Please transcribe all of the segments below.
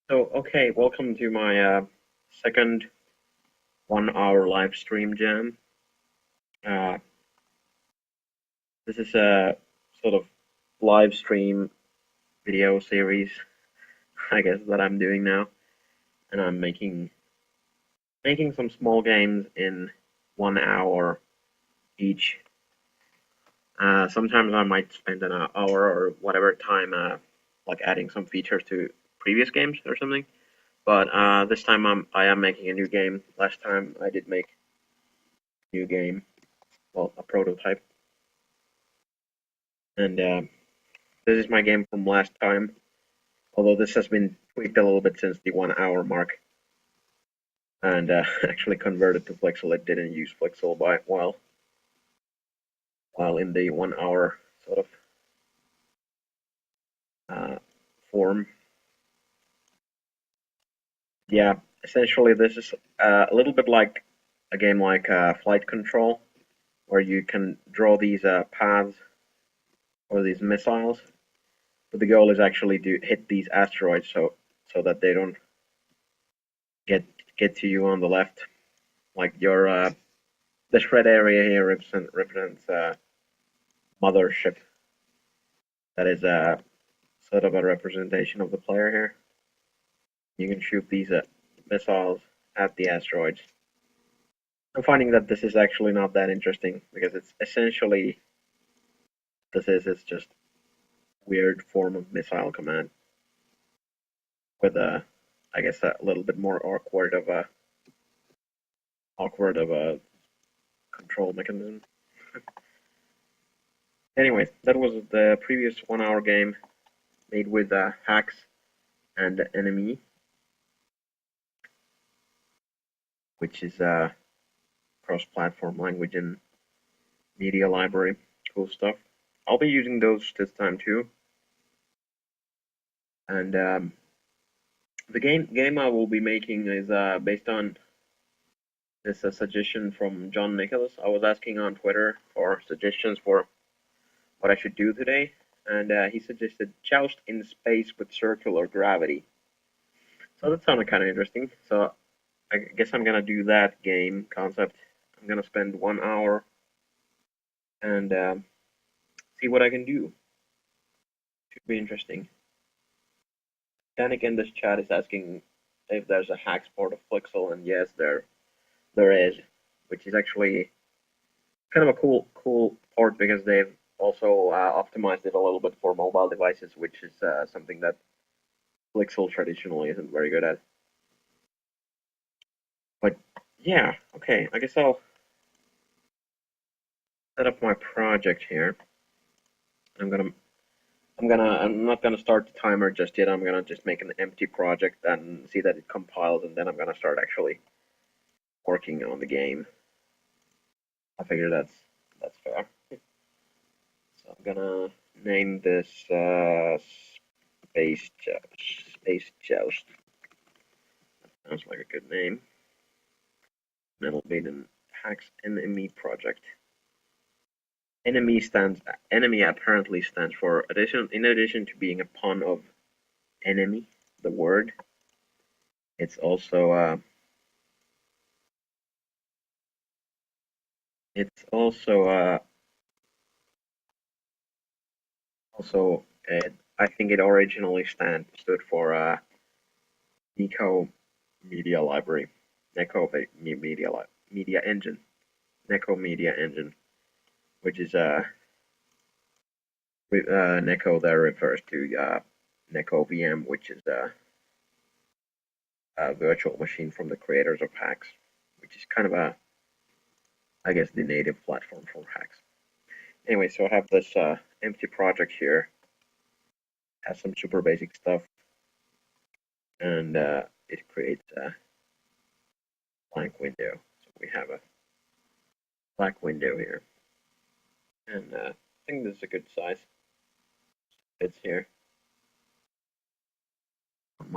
Okay, welcome to my second 1 hour live stream jam. Uh, this is a sort of live stream video series, I guess, that I'm doing now, and I'm making some small games in 1 hour each. Sometimes I might spend an hour or whatever time, like adding some features to previous games or something. But this time I am making a new game. Last time I did make a new game, well, a prototype. And this is my game from last time, although this has been tweaked a little bit since the 1 hour mark and actually converted to Flixel. It didn't use Flixel by while in the 1 hour sort of uh, form. Yeah, essentially this is a little bit like a game like Flight Control, where you can draw these paths or these missiles, but the goal is actually to hit these asteroids so that they don't get get to you on the left. Like your this red area here represents mothership. That is sort of a representation of the player here. You can shoot these missiles at the asteroids. I'm finding that this is actually not that interesting because it's essentially it's just weird form of missile command with a I guess a little bit more awkward of a control mechanism. Anyways, that was the previous 1 hour game made with hacks and enemy, which is a cross-platform language and media library. Cool stuff. I'll be using those this time too. And the game I will be making is based on this suggestion from John Nicholas. I was asking on Twitter for suggestions for what I should do today, and he suggested Joust in space with circular gravity. So that sounded kind of interesting. So I guess I'm gonna do that game concept. I'm gonna spend 1 hour and see what I can do. Should be interesting. Danik in this chat is asking if there's a hack sport of Flixel, and yes, there is, which is actually kind of a cool port because they've also optimized it a little bit for mobile devices, which is something that Flixel traditionally isn't very good at. But yeah, okay, I guess I'll set up my project here. I'm not gonna start the timer just yet. I'm gonna just make an empty project and see that it compiles, and then I'm gonna start actually working on the game. I figure that's fair. So I'm gonna name this Space Joust. Sounds like a good name. And it'll be the Hacks Enemy project. Enemy apparently stands for in addition to being a pun of enemy, the word. It's also it's also I think it originally stood for Nico Media Library, Neko Media Engine, Neko Media Engine, which is Neko there refers to Neko VM, which is a virtual machine from the creators of Hacks, which is kind of I guess, the native platform for Hacks. Anyway, so I have this empty project here, has some super basic stuff, and it creates a blank window. So we have a black window here, and I think this is a good size. Fits here on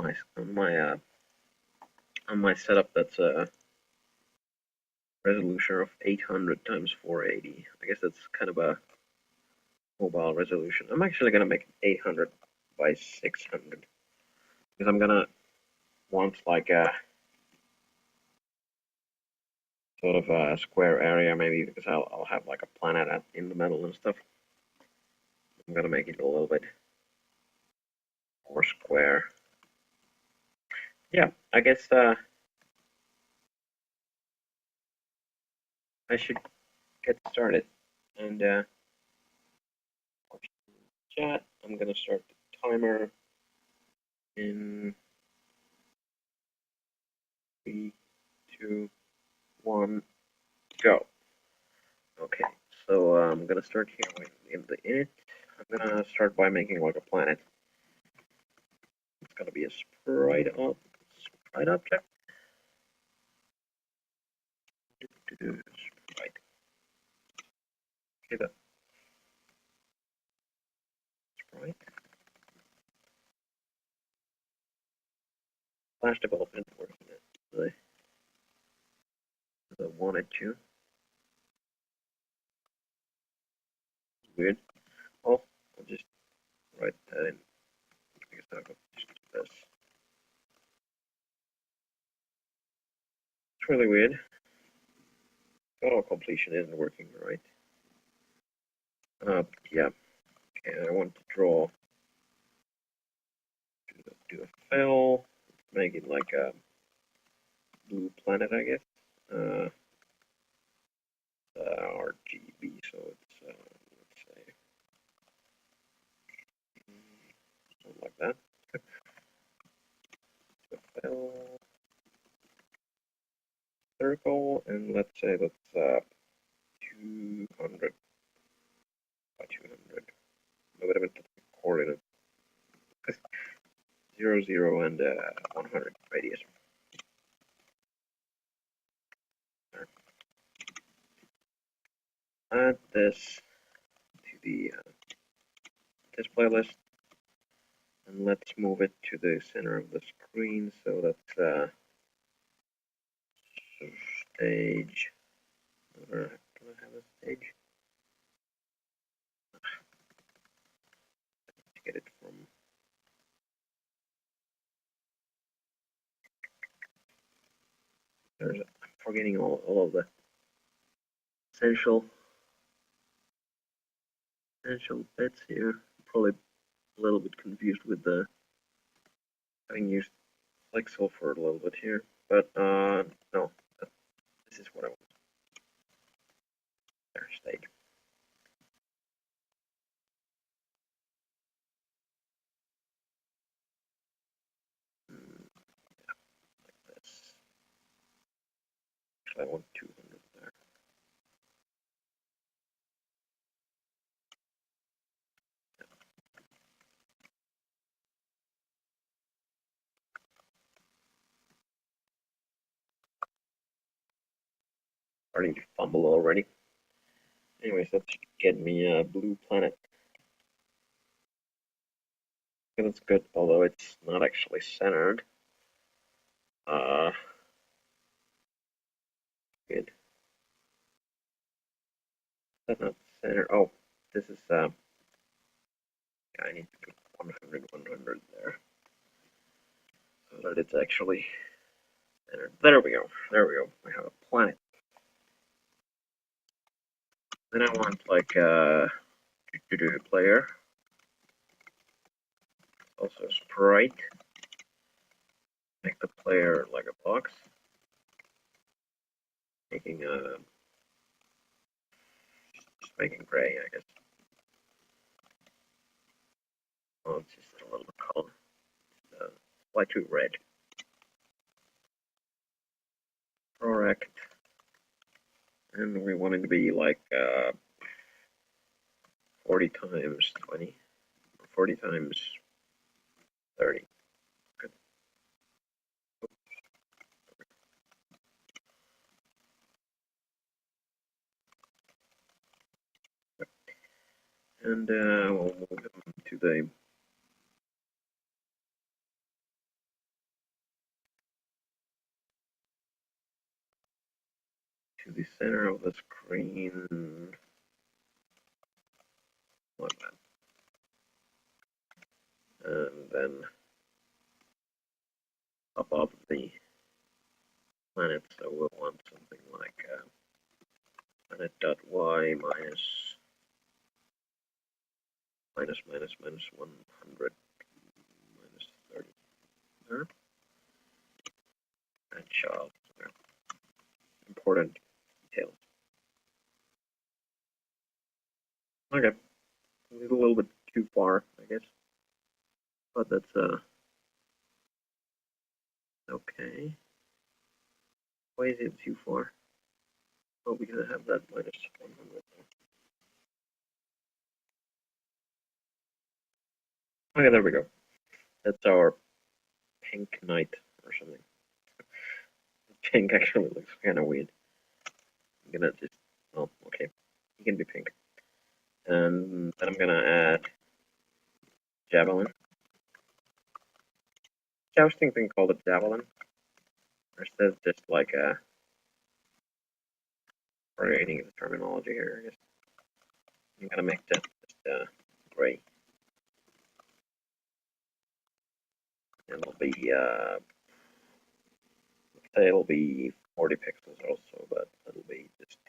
my setup. That's a resolution of 800 times 480. I guess that's kind of a mobile resolution. I'm actually gonna make it 800 by 600 because I'm gonna want like a sort of a square area, maybe because I'll have like a planet in the middle and stuff. I'm gonna make it a little bit more square. Yeah, I guess I should get started. And chat, I'm gonna start the timer in 3, 2, 1, go. Okay, so I'm gonna start here in the init. I'm gonna start by making like a planet. It's gonna be a sprite object. Sprite. Okay, that sprite. Flash development working as I wanted to. Weird. Oh, I'll just write that in because I'll just do this. It's really weird. Auto completion isn't working right. Yeah. Okay, I want to draw. Do a fill. Make it like a blue planet, I guess. RGB, so it's let's say something like that. Fill circle, and let's say that's 200 by 200. No, wait a minute, that's the coordinate. 0, 0, and 100 radius. Add this to the display list, and let's move it to the center of the screen. So that's stage. Do I have a stage? To get it from. I'm forgetting all of the essential bits here. Probably a little bit confused with the having used Flexel for a little bit here, but no, this is what I want. There, stage. Yeah, like this. Actually, I want 200 there. Starting to fumble already. Anyways, let's get me a blue planet. That's good, although it's not actually centered. Good. That's not centered. Oh, this is I need to put 100, 100 there, so that it's actually centered. There we go. There we go. I have a planet. Then I want like player, also sprite. Make the player like a box, making just making gray, I guess. Oh, it's just a little color. Why too red? Correct. And we want it to be like 40 times 20, 40 times 30. Good. And we'll move them to the center of the screen, like that. And then above the planet, so we'll want something like planet.y minus 100 minus 30 there, and child there. Important details. Okay, it's a little bit too far, I guess, but that's okay. Why is it too far? Oh, because I have that minus 100 there. Okay, there we go. That's our pink knight or something. Pink actually looks kind of weird. I'm gonna just, oh, okay. He can be pink. And then I'm gonna add javelin. Jousting thing called it javelin. Or is that just like a creating the terminology here, I guess. I'm gonna make that just gray. And it'll be say it'll be 40 pixels also, but it'll be just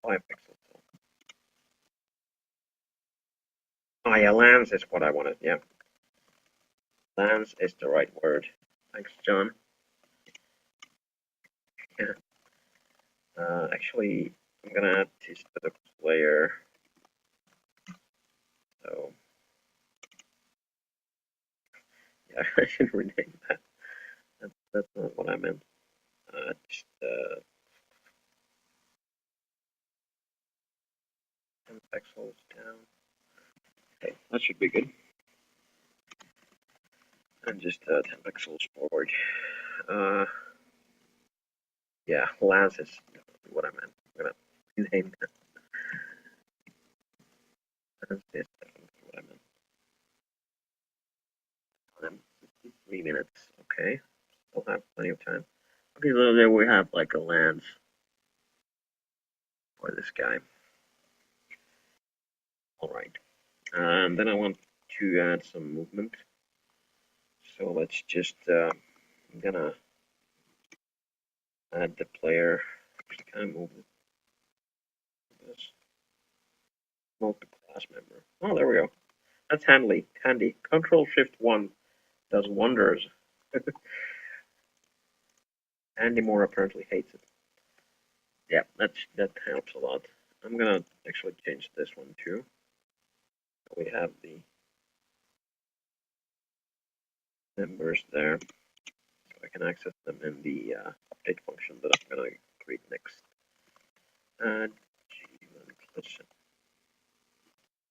5 pixels. Oh yeah, lambs is what I wanted, yeah. Lambs is the right word. Thanks, John. Yeah. Actually, I'm gonna add this to the player. So, yeah, I should rename that. That's not what I meant. Just 10 pixels down. Okay, that should be good. And just 10 pixels forward. Yeah, Lance is definitely what I meant. I'm gonna rename that. Lance is definitely what I meant. 3 minutes. Okay, still have plenty of time. Okay, so there we have like a lance for this guy. All right, and then I want to add some movement. So let's just I'm gonna add the player. Kind of move this multi-class member. Oh, there we go. That's handy. Control Shift 1 does wonders. Andy Moore apparently hates it. Yeah, that helps a lot. I'm gonna actually change this one too. We have the members there, so I can access them in the update function that I'm gonna create next.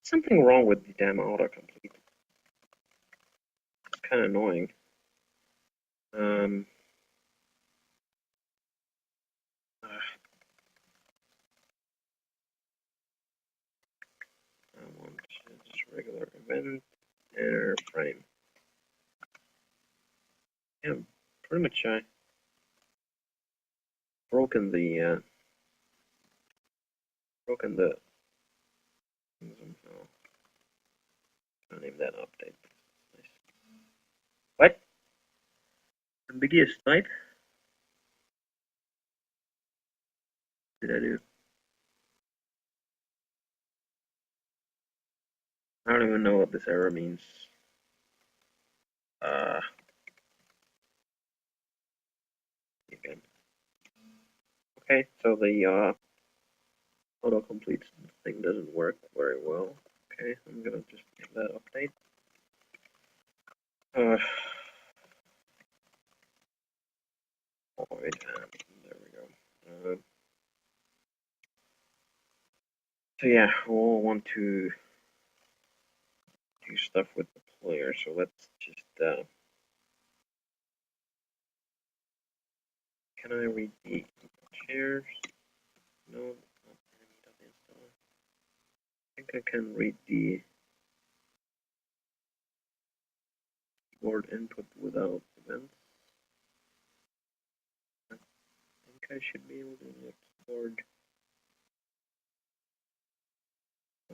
Something wrong with the damn autocomplete. It's kind of annoying. I want just regular event frame. Yeah, pretty much broken the somehow. I'll name that update. Nice. What? Ambiguous type? Did I do? I don't even know what this error means. Again. Okay, so the autocomplete thing doesn't work very well. Okay, I'm gonna just give that update. Void, and there we go. So yeah, we'll want to do stuff with the player. So let's just can I read the shares? No, not install. I think I can read the keyboard input without events. I think I should be able to read the keyboard.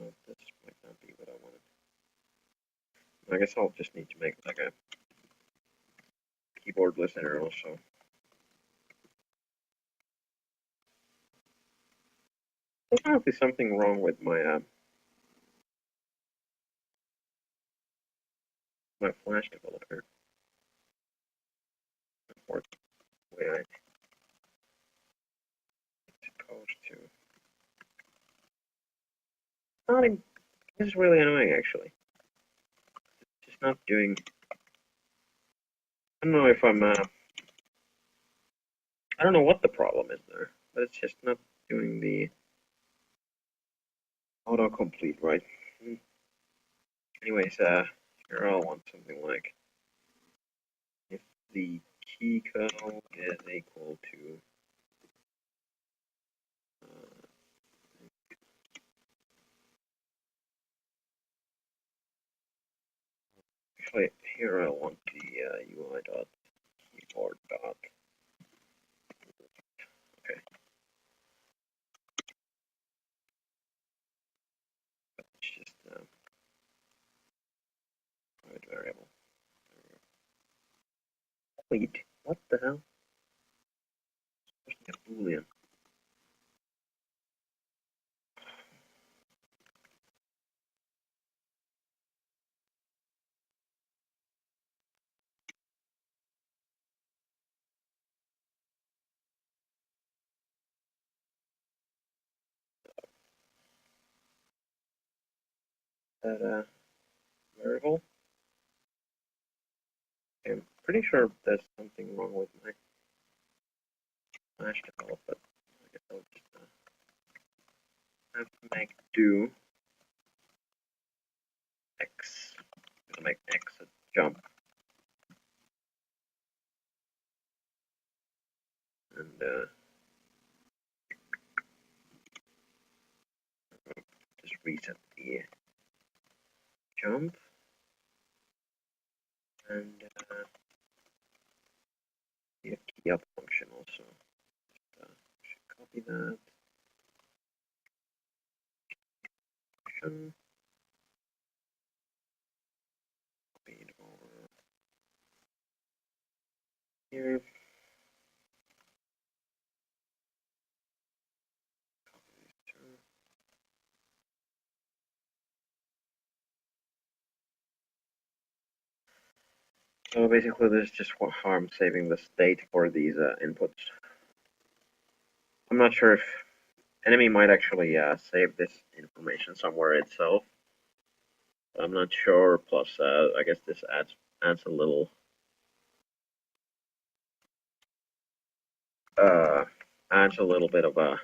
Oh, this might not be what I wanted. I guess I'll just need to make like a keyboard listener also. There's probably something wrong with my Flash developer. Or the way I'm supposed to. Not in, this is really annoying actually. It's just not doing. I don't know if I don't know what the problem is there, but it's just not doing the autocomplete right. Anyways, here I'll want something like if the key code is equal to actually here I want the UI dot keyboard dot. Okay, it's just private variable. Wait, what the hell? It's supposed to be a boolean. That variable. Okay, I'm pretty sure there's something wrong with my Flash develop, but I guess I'll just have to make do x. I'm gonna make x a jump, and just reset the jump, and the key up function also. Should copy that function, copy it over here. Copy these two. So basically, this is just how I'm saving the state for these inputs. I'm not sure if enemy might actually save this information somewhere itself. I'm not sure. Plus, I guess this adds a little uh, adds a little bit of a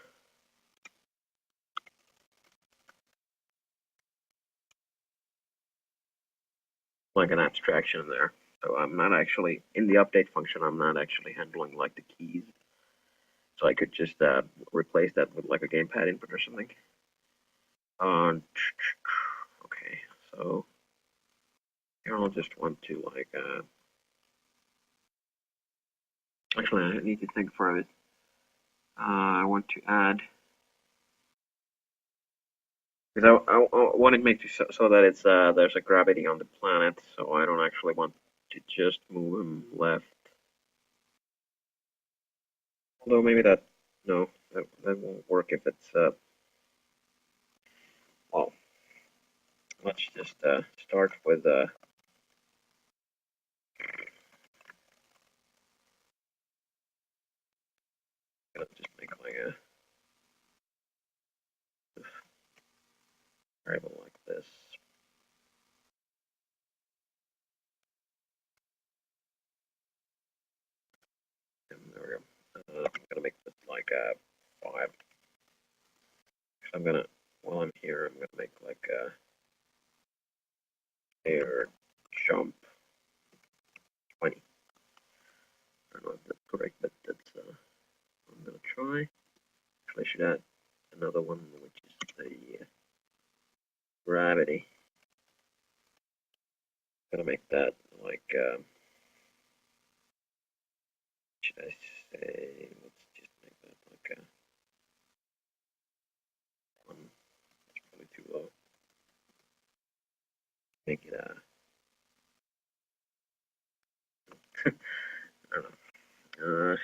like an abstraction there. So I'm not actually in the update function. I'm not actually handling like the keys. So I could just replace that with like a gamepad input or something. Okay, so here I'll just want to like actually I need to think for it. I want to add because I want to make it so that it's there's a gravity on the planet, so I don't actually want to just move him left. Although maybe that no, that won't work if it's well. Let's just start with gonna just make like a variable like this. And there we go. I'm gonna make this like a 5. I'm gonna while I'm here, I'm gonna make like a air jump 20. I don't know if that's correct, but that's I'm gonna try. Actually, I should add another one, which is the gravity. I'm gonna make that like should I say? Let's just make that like a 1. That's probably too low. Make it a I don't know.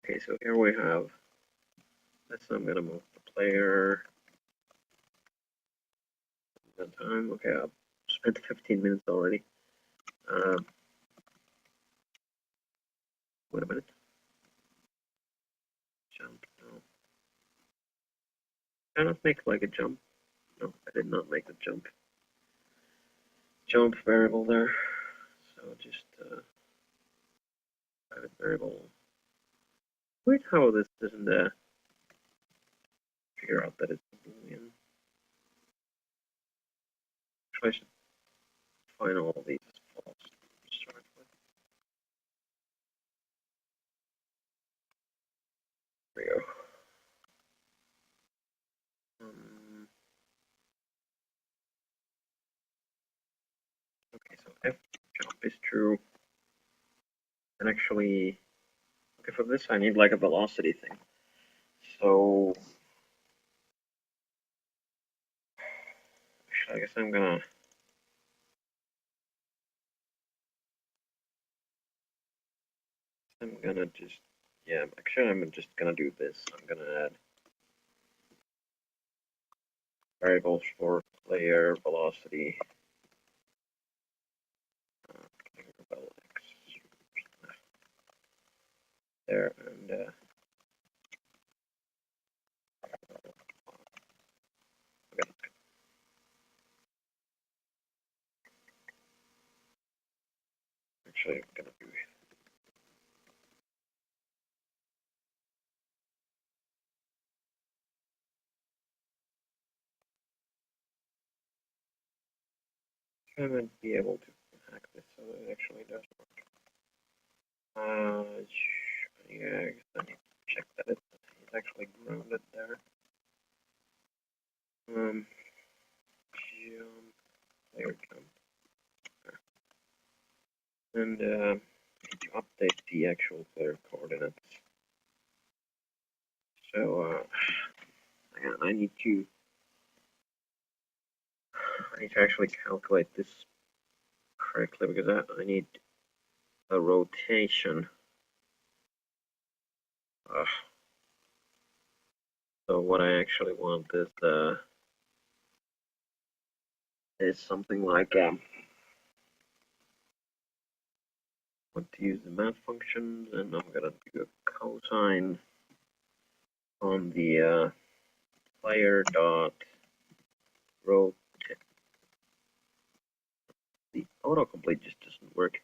Okay, so here we have this. I'm gonna move the player. That time. Okay, I've spent 15 minutes already. Wait a minute. Jump. No. Can I not make like a jump? No, I did not make the jump variable there. So just private variable. Wait, how this doesn't figure out that it's a boolean. Actually, I should find all of these as false. Start with. There we go. Okay, so if jump is true, and actually, okay, for this I need like a velocity thing. So actually, I guess I'm gonna just, yeah, actually I'm just gonna do this. I'm gonna add variables for player velocity. There and okay. Actually, I'm gonna do. I might be able to hack this so that it actually does work. Yeah, I guess I need to check that it's actually grounded there. Jump, player jump, and need to update the actual player coordinates. So I need to actually calculate this correctly because I need a rotation. So what I actually want is something like want to use the math functions, and I'm gonna do a cosine on the player dot rotate. The autocomplete just doesn't work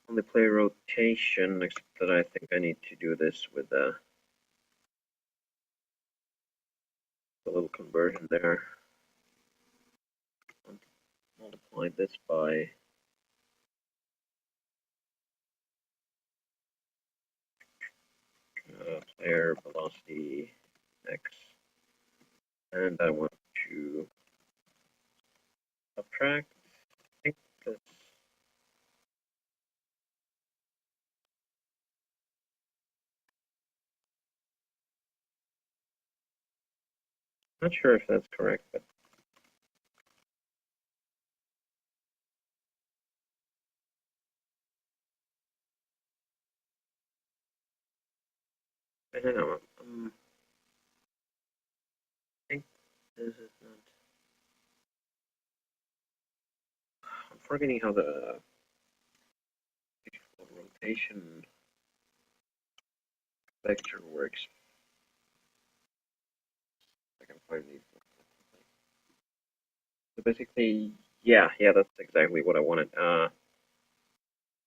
on the player rotation, except that I think I need to do this with a little conversion there. Multiply this by player velocity x, and I want to subtract. I think this. Not sure if that's correct, but I don't know. I think this is not. I'm forgetting how the rotation vector works. I can find these. So basically, yeah, that's exactly what I wanted.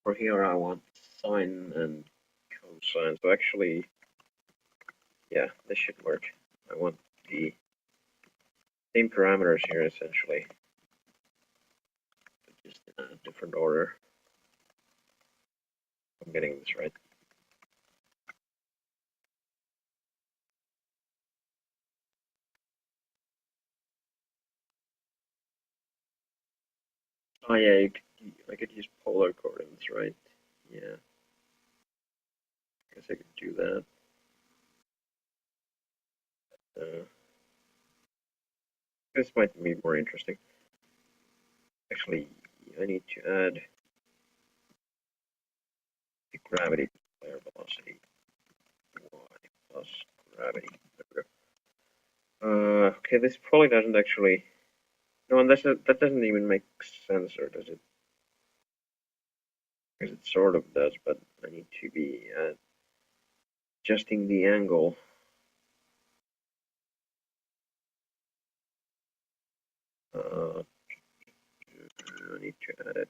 For here, I want sine and cosine. So actually, yeah, this should work. I want the same parameters here essentially, but just in a different order. I'm getting this right. Oh yeah, I could use polar coordinates, right? Yeah, I guess I could do that. This might be more interesting. Actually, I need to add gravity player velocity y plus gravity. Okay, this probably doesn't actually. No, and that doesn't even make sense, or does it? Because it sort of does, but I need to be adjusting the angle. I need to add it.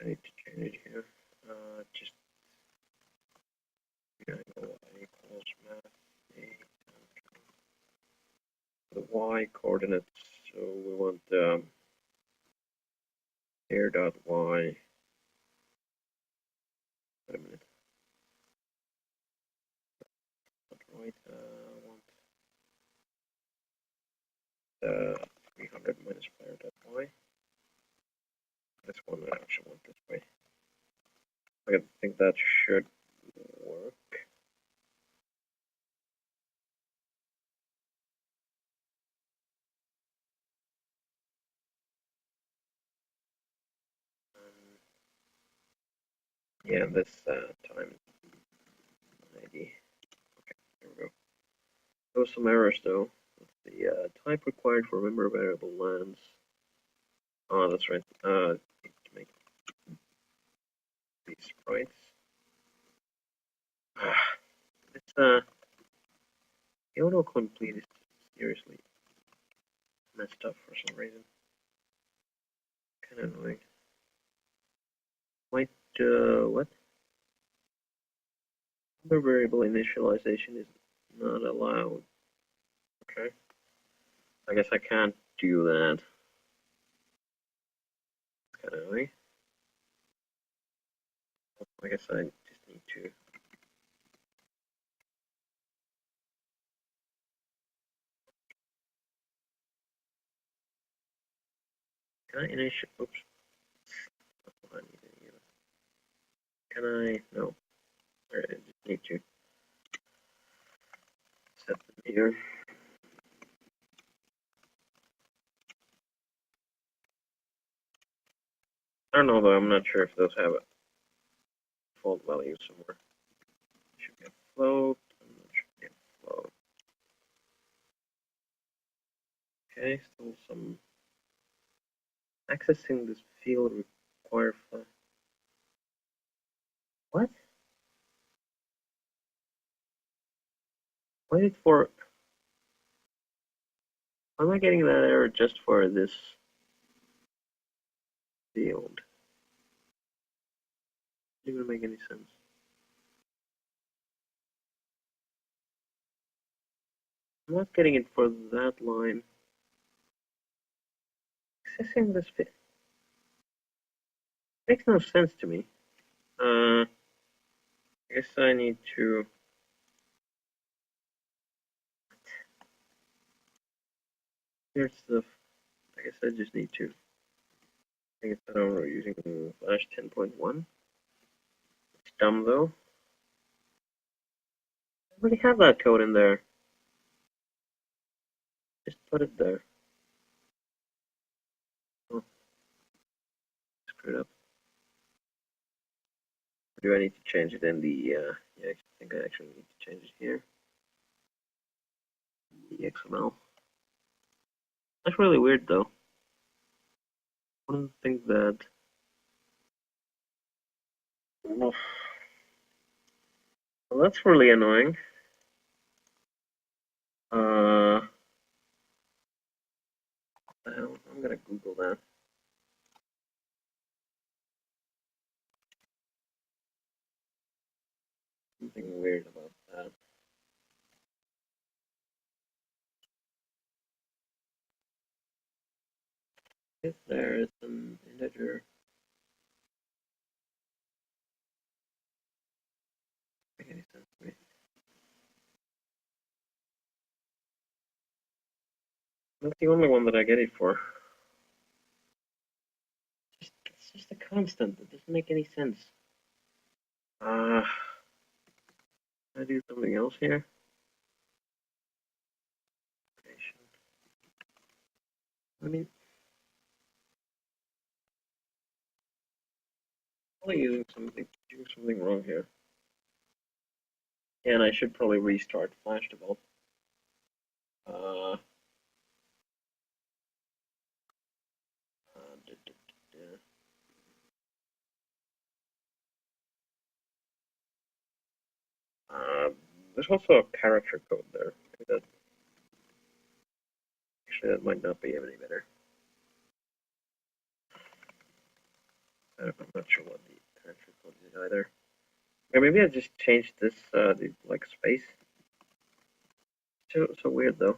I need to change it here. Just the angle equals math a the y coordinates. So we want air dot y. Wait a minute. Not right. I want 300 minus player dot y. This one I actually want this way. I think that should work. Yeah, this time ID. Okay, here we go. There was some errors though. The type required for member variable lands. Oh, that's right. Need to make these sprites. It's the autocomplete is seriously messed up for some reason. Kind of annoying. Might what? Member variable initialization is not allowed. Okay. I guess I can't do that. It's kind of annoying. I guess I just need to. Can I initial? Oops. That's what I need to do. Can I? No. Alright, I just need to set them here. I don't know though. I'm not sure if those have a default value somewhere. Should get float. I'm not sure. Get float. Okay, still some accessing this field require flag. What? Why did for? Why am I getting that error just for this field? Doesn't even make any sense. I'm not getting it for that line. Accessing this field makes no sense to me. I guess I need to. Here's the. I guess I just need to. I guess I don't know, using Flash 10.1. It's dumb though. I already have that code in there. Just put it there. Oh, screwed up. Do I need to change it in the? Yeah, I think I actually need to change it here. The XML. That's really weird though. I wouldn't think that. Well, that's really annoying. What the hell? I'm gonna Google that. Something weird about that. If there is an integer, doesn't make any sense to me. That's the only one that I get it for. It's just a constant. It doesn't make any sense. Can I do something else here? I mean, Probably doing something wrong here. And I should probably restart Flash Develop. Uh, d- d- d- uh, there's also a character code there. That actually that might not be any better. I'm not sure what the character code is either. Or maybe I just changed this the like space. So weird though.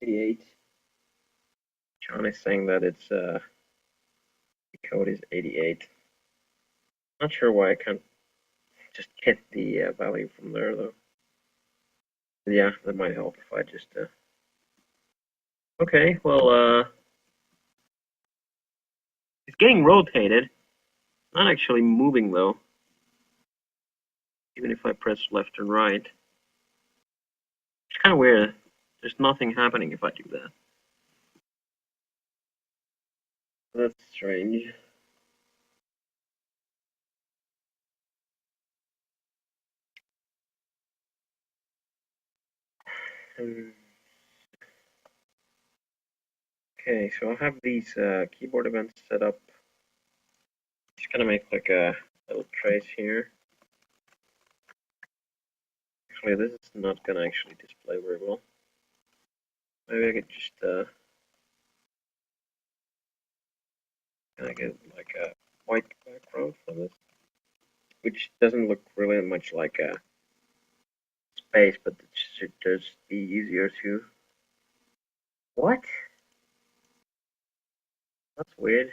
88. John is saying that it's the code is 88. Not sure why I can't just get the value from there though. Yeah, that might help if I just. Okay, well, it's getting rotated. Not actually moving though. Even if I press left and right, it's kind of weird. There's nothing happening if I do that. That's strange. Okay, so I have these keyboard events set up. Just gonna make like a little trace here. Actually, this is not gonna actually display very well. Maybe I could just get like a white background for this, which doesn't look really much like a space, but it should just be easier to. What? That's weird.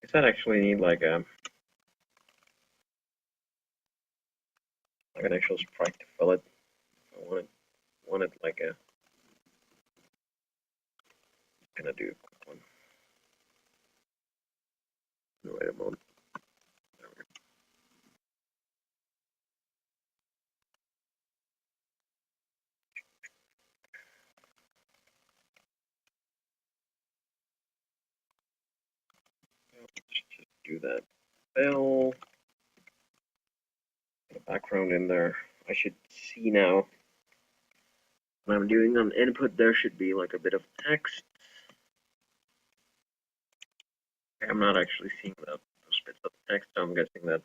Does that actually need like an actual sprite to fill it? I want it like a. Gonna do a quick one. Wait a moment. Just do that. Fill the background in there. I should see now. When I'm doing an input, there should be like a bit of text. I'm not actually seeing those bits of text, so I'm guessing that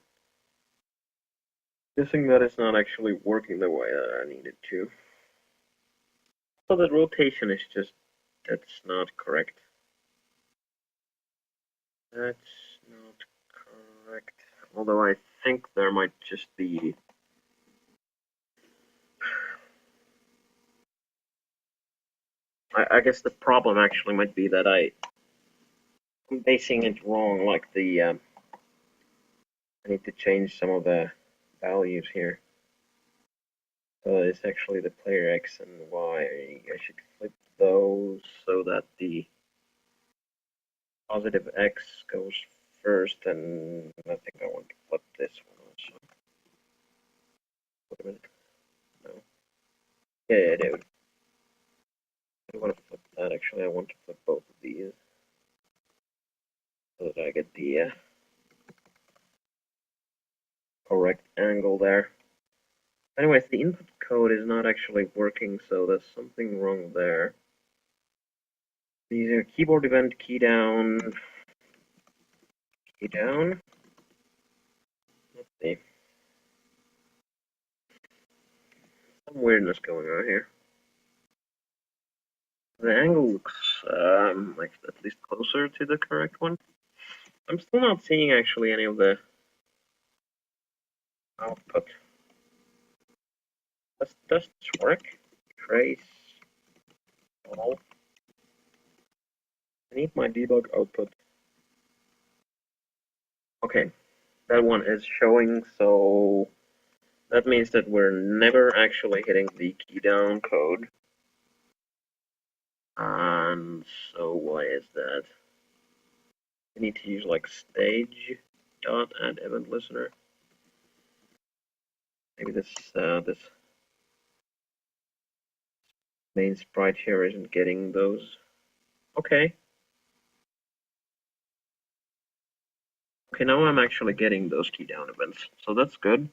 it's not actually working the way that I need it to. So the rotation is just that's not correct. That's not correct. Although I think there might just be. I guess the problem actually might be that I'm basing it wrong. Like I need to change some of the values here. So it's actually the player X and Y. I should flip those so that the positive X goes first, and I think I want to flip this one also. Wait a minute. No. Yeah, I do. I want to flip that actually. I want to flip both of these so that I get the correct angle there. Anyways, the input code is not actually working, so there's something wrong there. These are keyboard event key down, key down. Let's see. Some weirdness going on here. The angle looks like at least closer to the correct one. I'm still not seeing actually any of the output. Does this work? Trace all. I need my debug output. Okay, that one is showing, so that means that we're never actually hitting the key down code. And so why is that? We need to use like stage dot add event listener. Maybe this Main sprite here isn't getting those. Okay. Okay, now I'm actually getting those key down events, so that's good.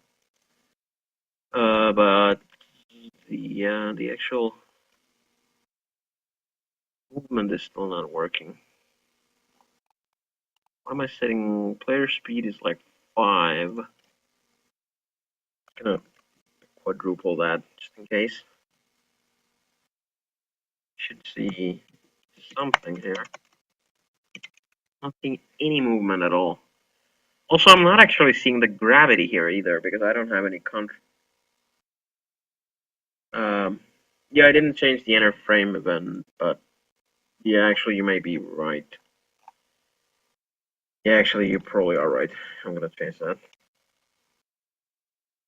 But the actual movement is still not working. What am I setting? Player speed is like 5. I'm gonna quadruple that just in case. Should see something here. Not seeing any movement at all. Also, I'm not actually seeing the gravity here either because I don't have any control. Yeah, I didn't change the inner frame event, but yeah, actually, you may be right. Yeah, actually, you probably are right. I'm gonna change that.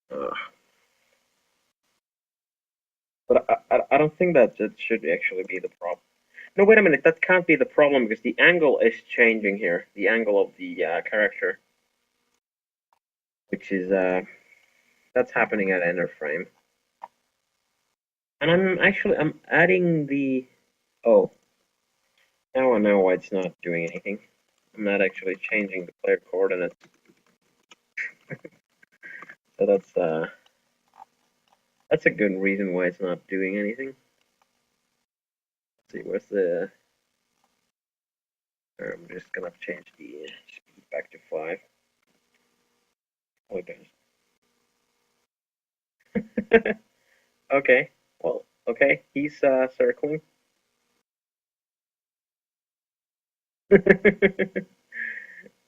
Uh, but I don't think that it should actually be the problem. No, wait a minute. That can't be the problem because the angle is changing here. The angle of the character, which is that's happening at inner frame. And I'm adding the. Oh, now I know why it's not doing anything. I'm not actually changing the player coordinates. So that's a good reason why it's not doing anything. Let's see, where's the? I'm just gonna change the speed back to 5. Oh, it does. Okay. Well, okay. He's circling.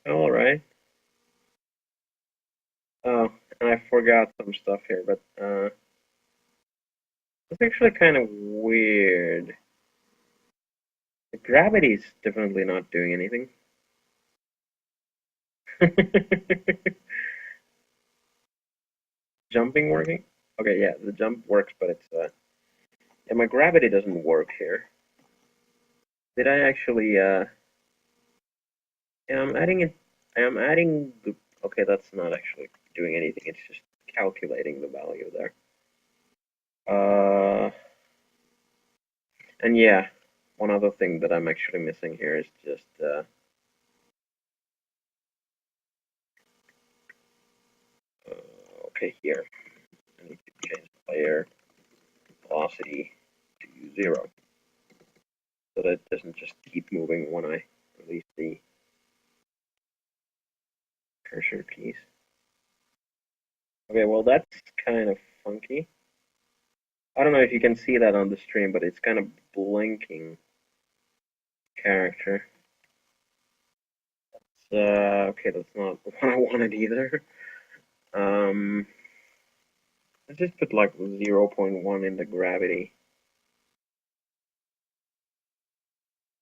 All right. Oh, and I forgot some stuff here, but it's actually kind of weird. The gravity is definitely not doing anything. Jumping working? Okay, yeah, the jump works, but it's yeah, my gravity doesn't work here. Did I actually yeah, I'm adding it. I'm adding the. Okay, that's not actually doing anything. It's just calculating the value there. And yeah, one other thing that I'm actually missing here is just okay here. I need to change player velocity to 0 so that it doesn't just keep moving when I release the cursor keys. Okay, well that's kind of funky. I don't know if you can see that on the stream, but it's kind of blinking character. Okay, that's not what I wanted either. Um, let's just put like 0.1 in the gravity.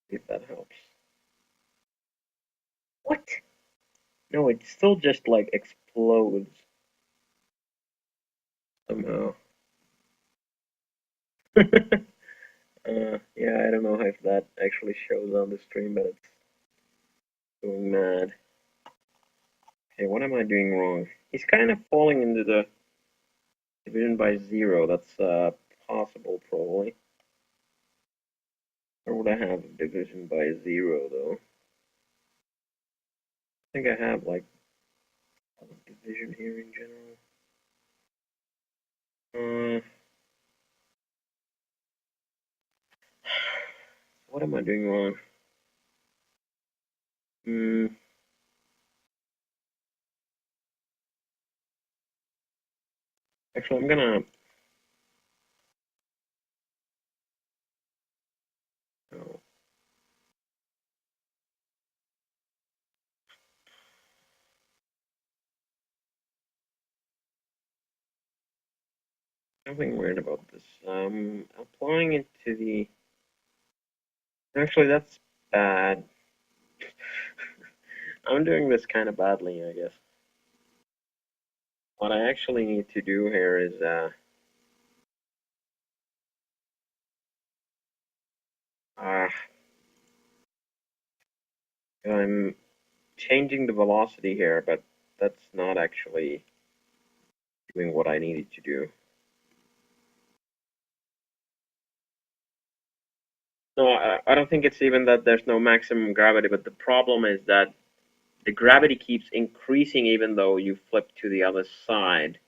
See if that helps. What? No, it still just like explodes somehow. Yeah, I don't know if that actually shows on the stream, but it's going mad. Okay, what am I doing wrong? He's kind of falling into the division by 0. That's possible, probably. Or would I have division by 0 though? I think I have like division here in general. What am I doing wrong? Hmm. Actually, I'm gonna. Oh, something weird about this. Applying it to the. Actually, that's bad. I'm doing this kind of badly, I guess. What I actually need to do here is uh, I'm changing the velocity here, but that's not actually doing what I needed to do. No, I don't think it's even that there's no maximum gravity, but the problem is that the gravity keeps increasing even though you flip to the other side.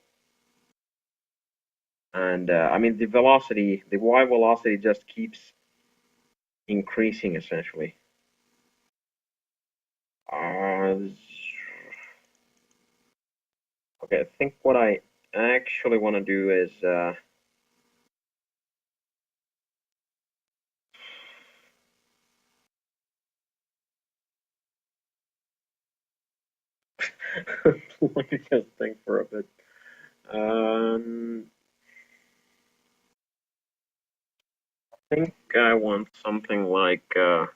And I mean, the velocity, the y velocity just keeps increasing essentially. Uh, okay, I think what I actually want to do is let me just think for a bit. Um, I think I want something like I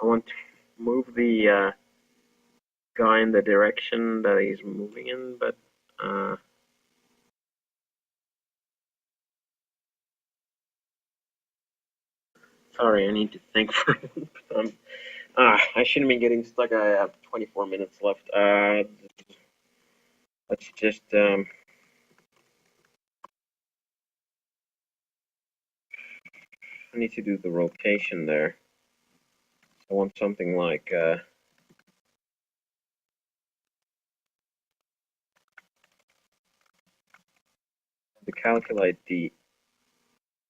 want to move the guy in the direction that he's moving in, but sorry, I need to think for a bit. I shouldn't be getting stuck. I have 24 minutes left. Let's just I need to do the rotation there. I want something like to calculate the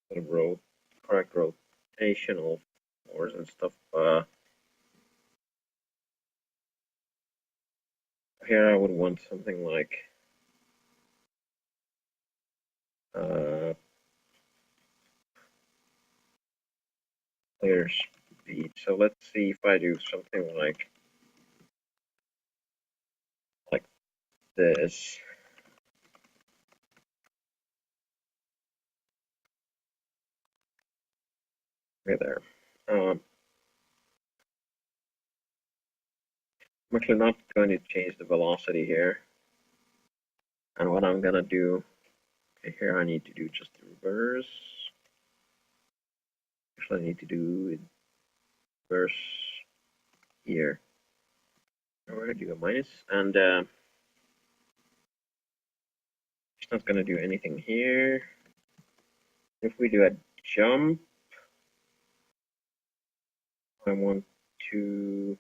sort of correct rotational force and stuff. Here I would want something like uh, player speed. So let's see if I do something like this. Okay, there. I'm actually not going to change the velocity here. And what I'm gonna do, okay, here I need to do just the reverse. Actually, I need to do reverse here. We're gonna do a minus, and it's not gonna do anything here. If we do a jump, I want to.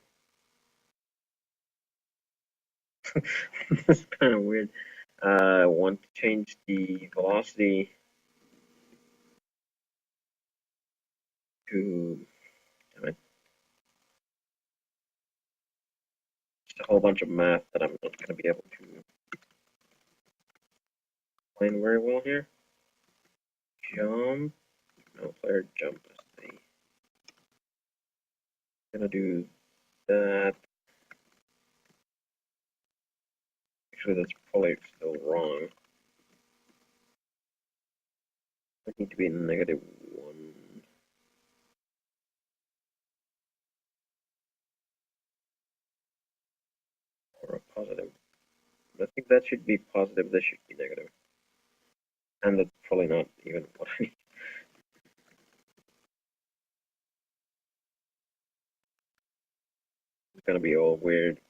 That's kind of weird. I want to change the velocity to. Damn it, just a whole bunch of math that I'm not gonna be able to explain very well here. Jump. No, player jump is the. Gonna do that. Actually, that's probably still wrong. I need to be -1 or a positive. I think that should be positive. This should be negative, and that's probably not even what I need. It's gonna be all weird.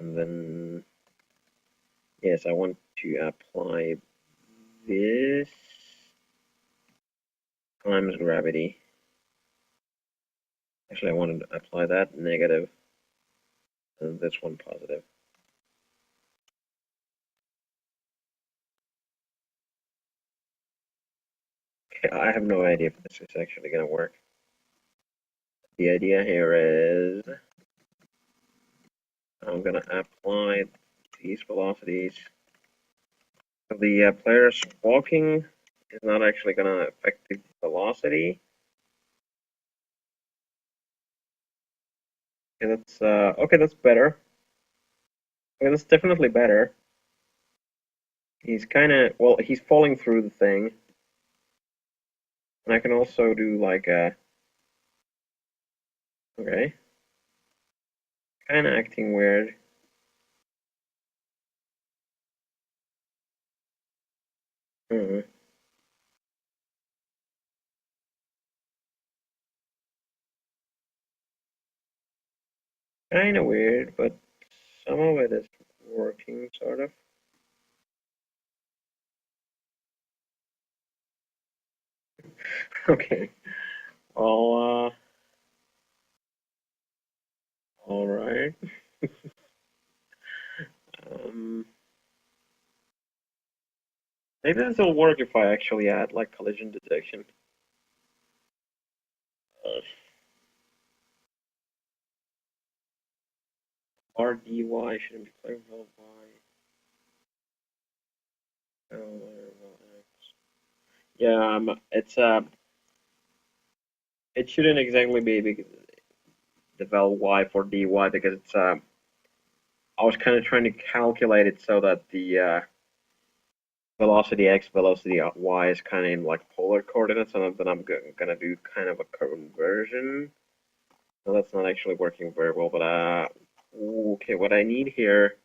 And then yes, I want to apply this times gravity. Actually, I want to apply that negative and this one positive. Okay, I have no idea if this is actually gonna work. The idea here is I'm gonna apply these velocities. So the player's walking is not actually gonna affect the velocity. Okay, that's better. Okay, that's definitely better. He's kind of well, he's falling through the thing, and I can also do like a okay, kind of acting weird. Hmm. Kind of weird, but some of it is working, sort of. Okay. Well, all right. Um, maybe this will work if I actually add like collision detection. Uh, RDY shouldn't be playable by yeah, it shouldn't exactly be the val y for dy because it's I was kind of trying to calculate it so that the velocity x, velocity y is kind of in like polar coordinates, and then I'm gonna do kind of a conversion. So that's not actually working very well, but okay, what I need here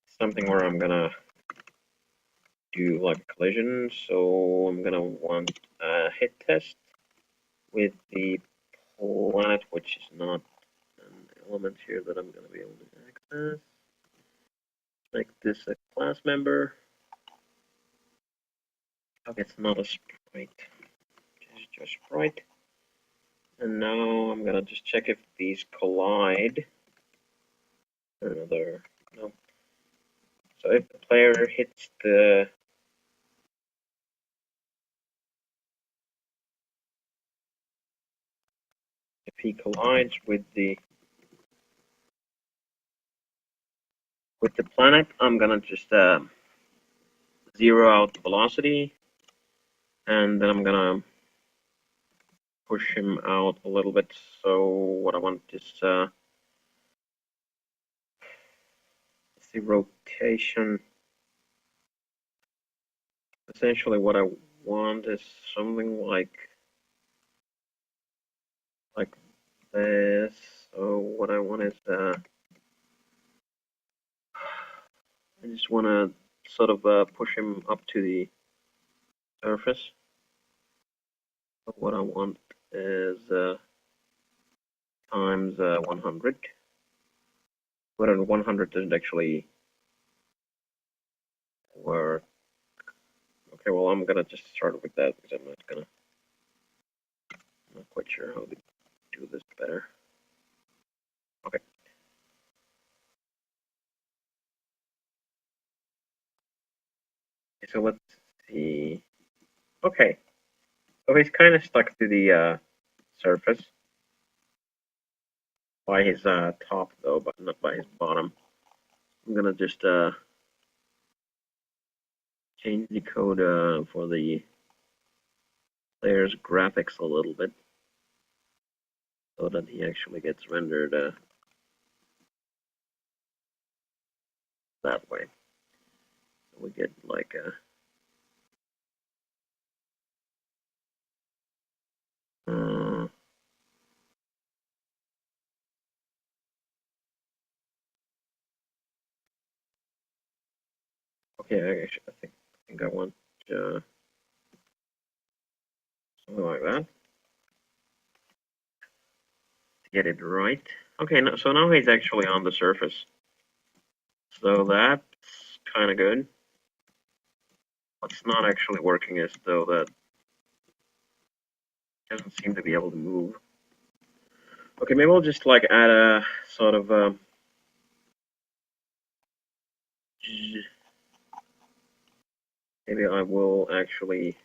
is something where I'm gonna do like a collision. So I'm gonna want a hit test with the planet, which is not an element here that I'm gonna be able to access. Make this a class member. Okay, it's not a sprite. It's just sprite. And now I'm gonna just check if these collide. Another no. So if the player hits the if he collides with the planet, I'm gonna just zero out the velocity, and then I'm gonna push him out a little bit. So what I want is the rotation. Essentially, what I want is something like this. So what I want is I just want to sort of push him up to the surface. So what I want is times 100. But 100 doesn't actually work. Okay, well I'm gonna just start with that because I'm not quite sure how to do this better. Okay, so let's see. Okay, so he's kind of stuck to the surface by his top though, but not by his bottom. I'm gonna just change the code for the player's graphics a little bit so that he actually gets rendered that way. So we get like a okay. I think I want something like that to get it right. Okay, so now he's actually on the surface. So that's kind of good. What's not actually working is though that he doesn't seem to be able to move. Okay, maybe I'll just like add a sort of maybe I will actually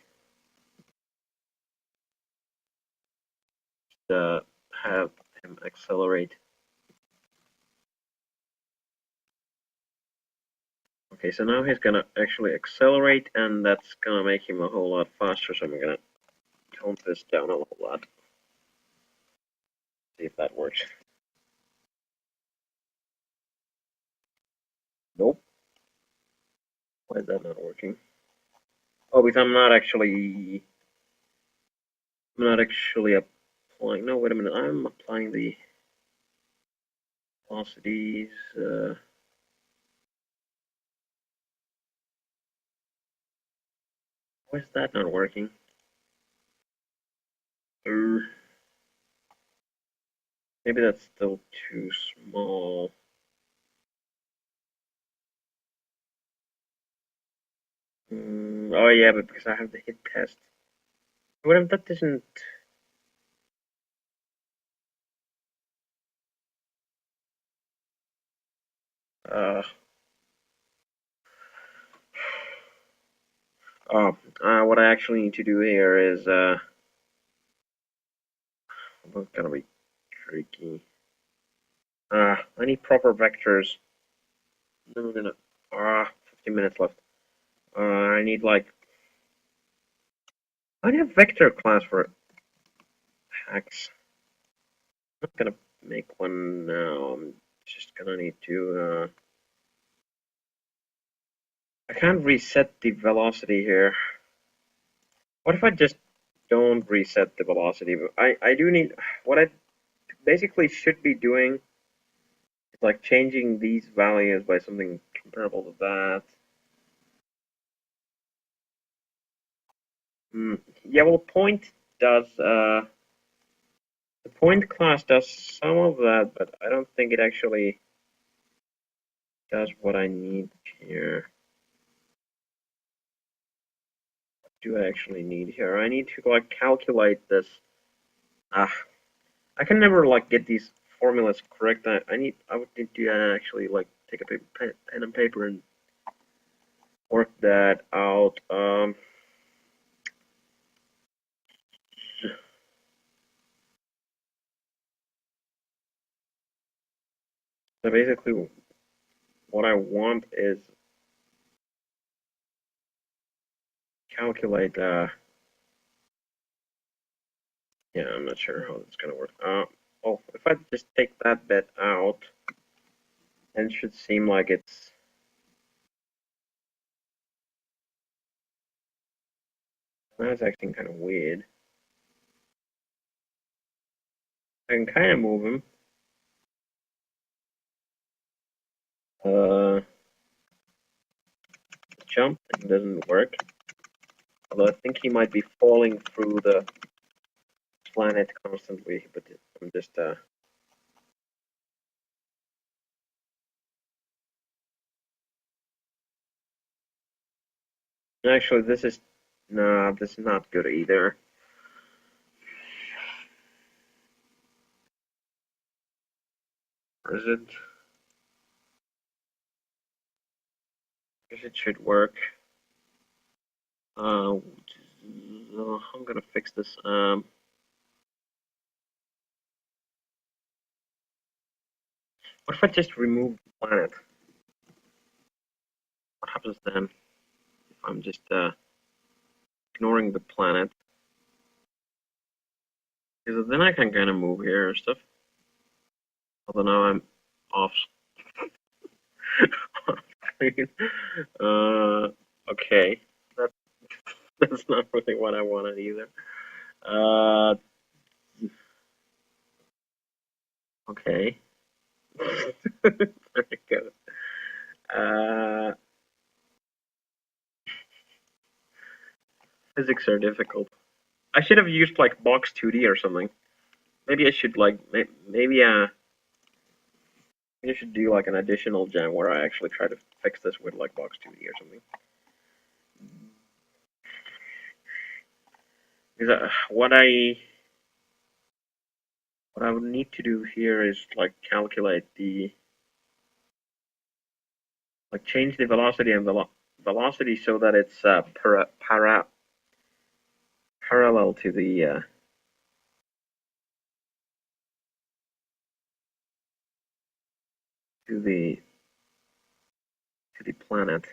uh, have him accelerate. Okay, so now he's gonna actually accelerate, and that's gonna make him a whole lot faster. So I'm gonna tone this down a whole lot. See if that works. Nope. Why is that not working? Oh, because I'm not actually applying. No, wait a minute. I'm applying the velocities. Why is that not working? Uh, maybe that's still too small. Oh yeah, but because I have the hit test. What if that isn't? Uh, oh, what I actually need to do here is what's gonna be tricky. I need proper vectors. Then we're gonna 15 minutes left. I need like I need a vector class for hacks. I'm not gonna make one now. I'm just gonna need to. I can't reset the velocity here. What if I just don't reset the velocity? I do need what I basically should be doing is like changing these values by something comparable to that. Yeah, well, point does the point class does some of that, but I don't think it actually does what I need here. What do I actually need here? I need to like calculate this. Ah, I can never like get these formulas correct. I would need to actually like take a pen and paper and work that out. So basically, what I want is calculate. Yeah, I'm not sure how that's gonna work. Oh, if I just take that bit out, then it should seem like that's acting kind of weird. I can kind of move him. Uh, jump it doesn't work. Although I think he might be falling through the planet constantly, but I'm just actually this is nah, this is not good either. Or is it? I guess it should work. I'm gonna fix this. What if I just remove the planet? What happens then if I'm just ignoring the planet? Because then I can kind of move here and stuff. Although now I'm off screen. Okay. That, that's not really what I wanted either. Uh, okay. There it goes. Uh, physics are difficult. I should have used like box 2D or something. Maybe I should like maybe I should do like an additional gem where I actually try to fix this with like box 2D or something. Because what I would need to do here is like calculate the like change the velocity and velocity so that it's parallel to the to the planet.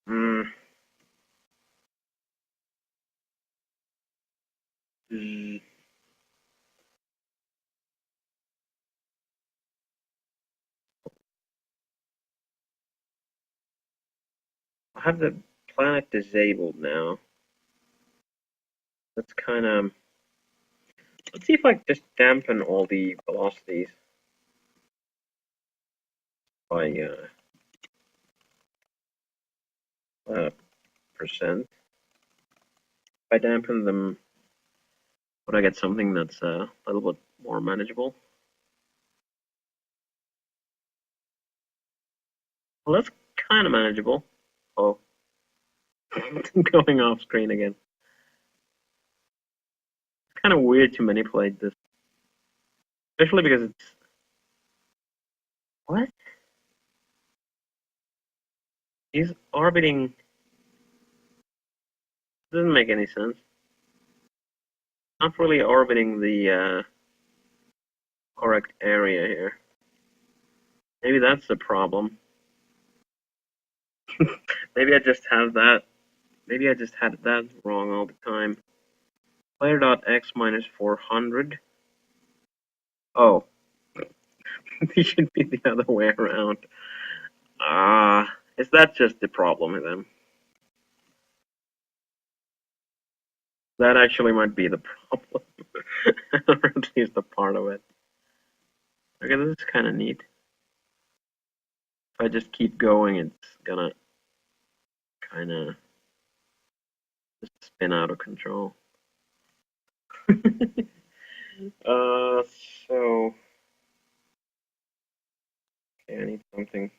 Mm, I have the planet disabled now. That's kind of. Let's see if I just dampen all the velocities by percent. If I dampen them, would I get something that's a little bit more manageable? Well, that's kind of manageable. Oh, Going off screen again. It's kind of weird to manipulate this, especially because it's what? He's orbiting. Doesn't make any sense. Not really orbiting the correct area here. Maybe that's the problem. Maybe I just have that. Maybe I just had that wrong all the time. Player dot x minus 400. Oh, it should be the other way around. Is that just the problem then? That actually might be the problem, or at least a part of it. Okay, this is kind of neat. If I just keep going, it's gonna kind of just spin out of control. uh, so okay, I need something.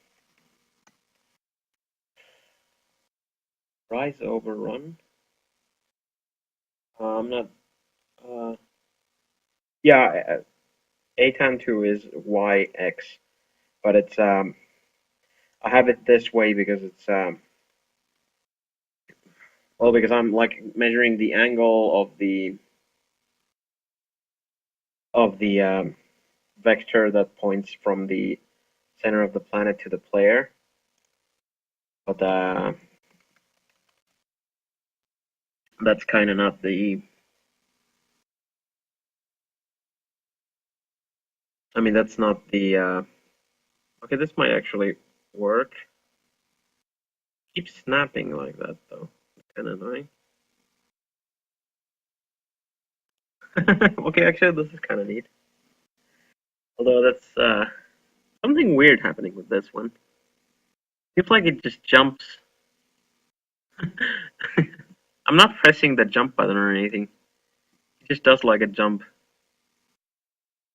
Rise over run. I'm not. Uh, yeah, a time 2 is yx, but it's I have it this way because it's well, because I'm like measuring the angle of the vector that points from the center of the planet to the player, but that's kind of not the. I mean, that's not the. Okay, this might actually work. Keep snapping like that though. It's kind of annoying. Okay, actually, this is kind of neat. Although that's something weird happening with this one. Seems like it just jumps. I'm not pressing the jump button or anything. It just does like a jump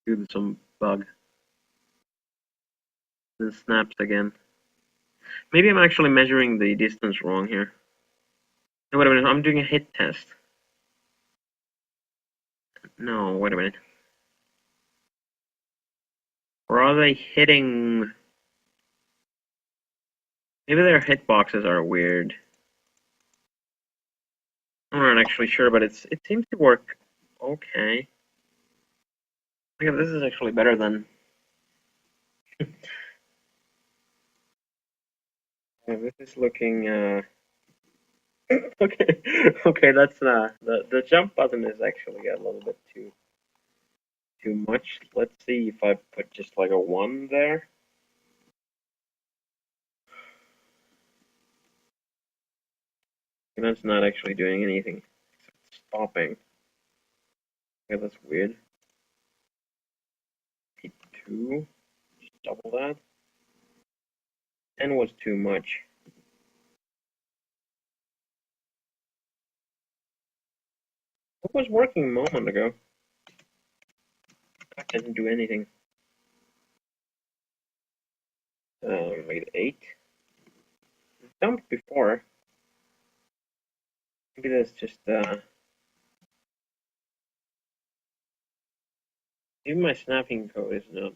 due to some bug. Then snaps again. Maybe I'm actually measuring the distance wrong here. No, wait a minute. I'm doing a hit test. No, wait a minute. Or are they hitting? Maybe their hitboxes are weird. I'm not actually sure, but it seems to work okay. Okay, this is actually better than. Yeah, this is looking. Okay, okay. That's the jump button is actually a little bit too much. Let's see if I put just like a 1 there. And that's not actually doing anything. It's stopping. Okay, that's weird. 2, just double that. 10 was too much. What was working a moment ago? That didn't do anything. Wait, 8. It jumped before. Maybe that's just maybe my snapping code is not.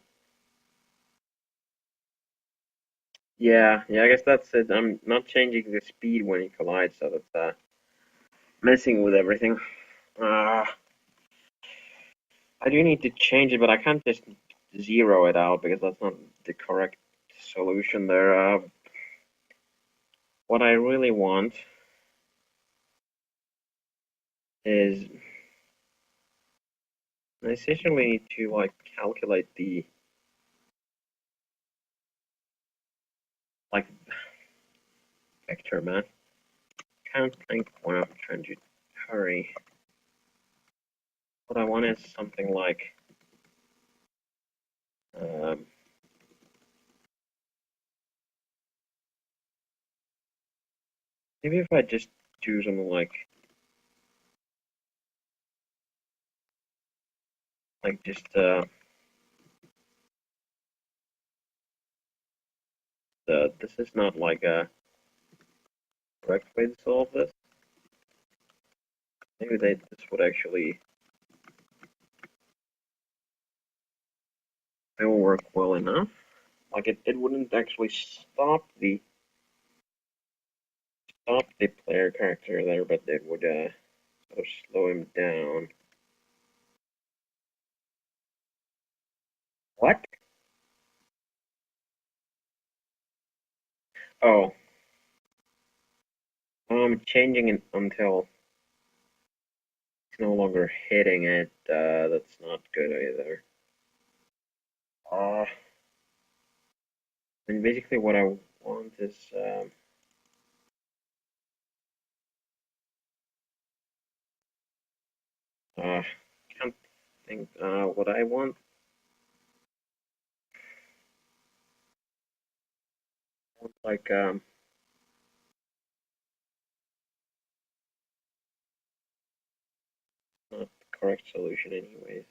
Yeah. I guess that's it. I'm not changing the speed when it collides, so that's messing with everything. Uh, I do need to change it, but I can't just zero it out because that's not the correct solution there. What I really want is I essentially need to like calculate the like vector man. Can't think when I'm trying to hurry. What I want is something like um, maybe if I just do something like just this is not like a correct way to solve this. Maybe this would actually it will work well enough. Like it wouldn't actually stop the player character there, but it would sort of slow him down. What? Oh, I'm changing it until it's no longer hitting it. That's not good either. And basically what I want is uh, can't think what I want. Like not the correct solution anyways.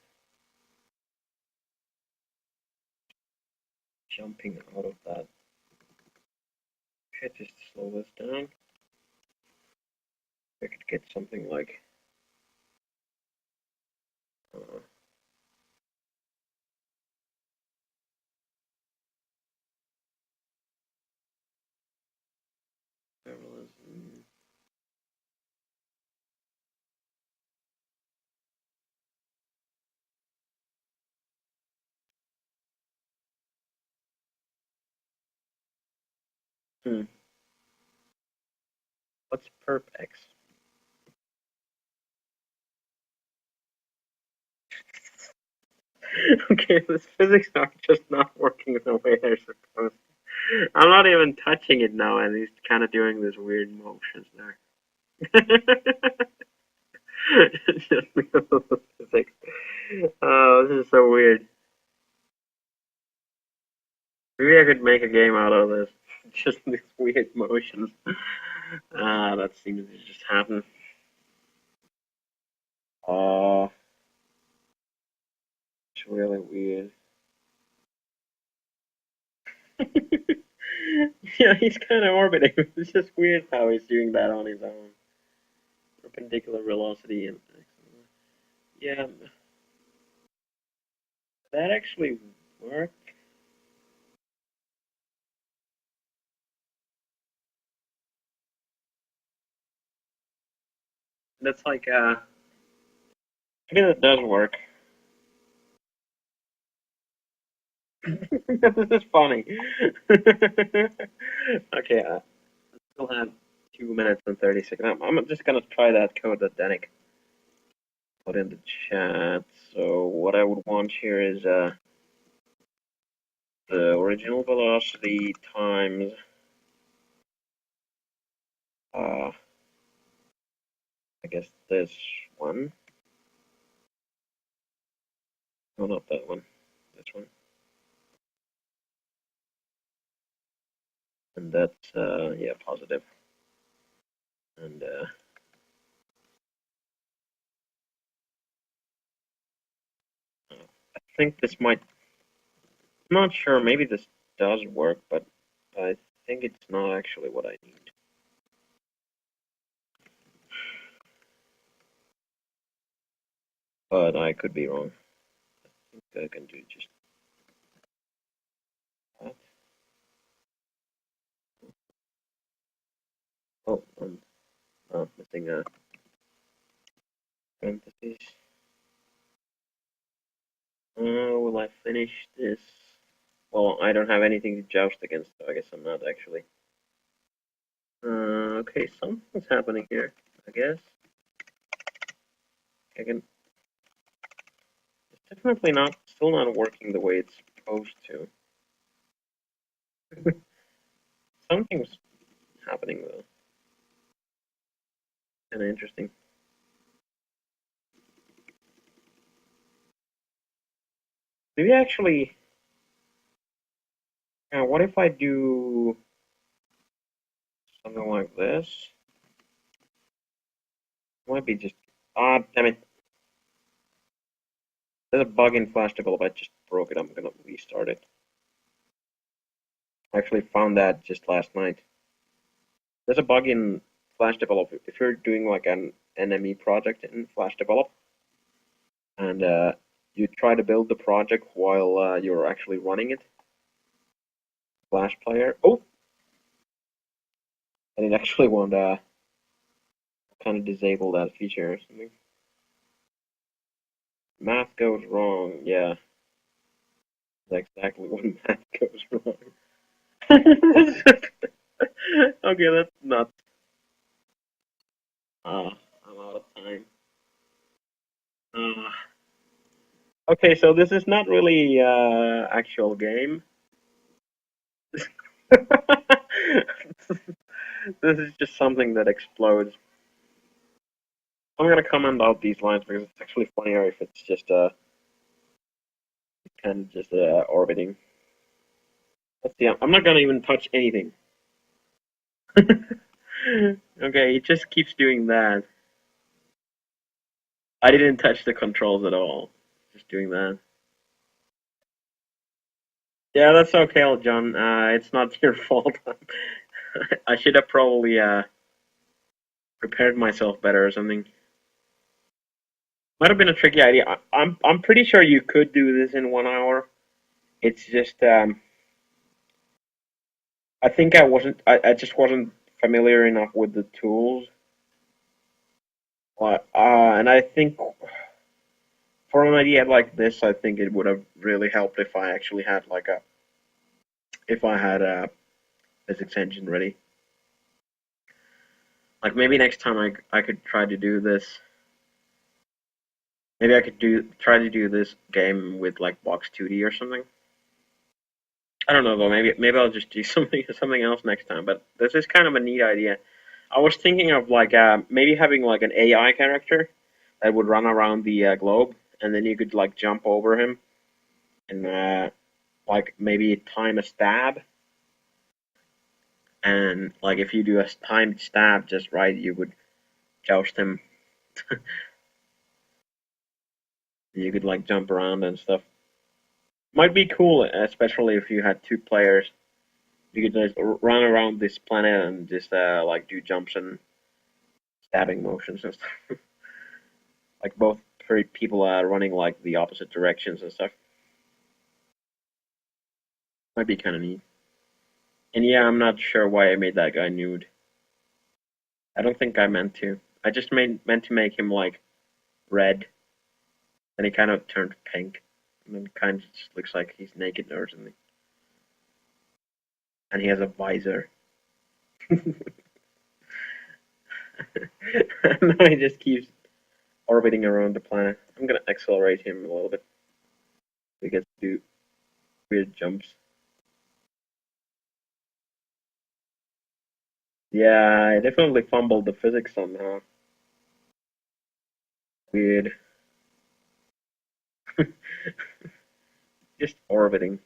Jumping out of that. Okay, just slow this down. I could get something like uh, parallelism. Hmm. What's perp X? Okay, this physics are just not working the way they're supposed. I'm not even touching it now, and he's kind of doing this weird motions there. Just because of the physics. Oh, this is so weird. Maybe I could make a game out of this. Just these weird motions. That seems to just happen. Oh, it's really weird. Yeah, he's kind of orbiting. It's just weird how he's doing that on his own. Perpendicular velocity and yeah, that actually worked. That's like maybe that does work. This is funny. Okay, I still have 2 minutes and 30 seconds. I'm just gonna try that code that Danik put in the chat. So what I would want here is the original velocity times uh I guess this one. No, not that one. This one. And that's yeah, positive. And I think this might. I'm not sure. Maybe this does work, but I think it's not actually what I need. But I could be wrong. I think I can do just that. Oh, I'm missing a parentheses. Will I finish this? Well, I don't have anything to joust against, so I guess I'm not actually. Okay, something's happening here. I guess I can. It's definitely not, still not working the way it's supposed to. Something's happening though. Kind of interesting. Maybe actually, what if I do something like this? Might be just. Ah, damn it. There's a bug in Flash Develop. I just broke it. I'm gonna restart it. I actually found that just last night. there's a bug in Flash Develop. If you're doing like an NME project in Flash Develop, and you try to build the project while you're actually running it, Flash Player. Oh, and it actually won't kind of disable that feature or something. Math goes wrong. Yeah, that's exactly when math goes wrong. Okay, that's nuts. Uh, I'm out of time. Uh, okay, so this is not really actual game. This is just something that explodes. I'm gonna comment out these lines because it's actually funnier if it's just kind of just orbiting. Let's see. I'm not gonna even touch anything. Okay, it just keeps doing that. I didn't touch the controls at all. Just doing that. Yeah, that's okay, John. It's not your fault. I should have probably prepared myself better or something. Might have been a tricky idea. I'm pretty sure you could do this in 1 hour. It's just I think I just wasn't familiar enough with the tools. And I think for an idea like this, I think it would have really helped if I actually had like a if I had a physics engine ready. Like maybe next time I could try to do this. Maybe I could try to do this game with like Box 2D or something. I don't know though. Maybe I'll just do something else next time. But this is kind of a neat idea. I was thinking of like maybe having like an AI character that would run around the globe, and then you could like jump over him and like maybe time a stab, and like if you do a timed stab just right, you would joust him. You could like jump around and stuff. Might be cool, especially if you had two players. You could just run around this planet and just like do jumps and stabbing motions and stuff. Like both three people are running like the opposite directions and stuff. Might be kind of neat. And yeah, I'm not sure why I made that guy nude. I don't think I meant to. I just meant to make him like red, and he kind of turned pink, and then kind of just looks like he's naked or something. And he has a visor. Now he just keeps orbiting around the planet. I'm gonna accelerate him a little bit. We get to do weird jumps. Yeah, I definitely fumbled the physics somehow. Weird. Just orbiting.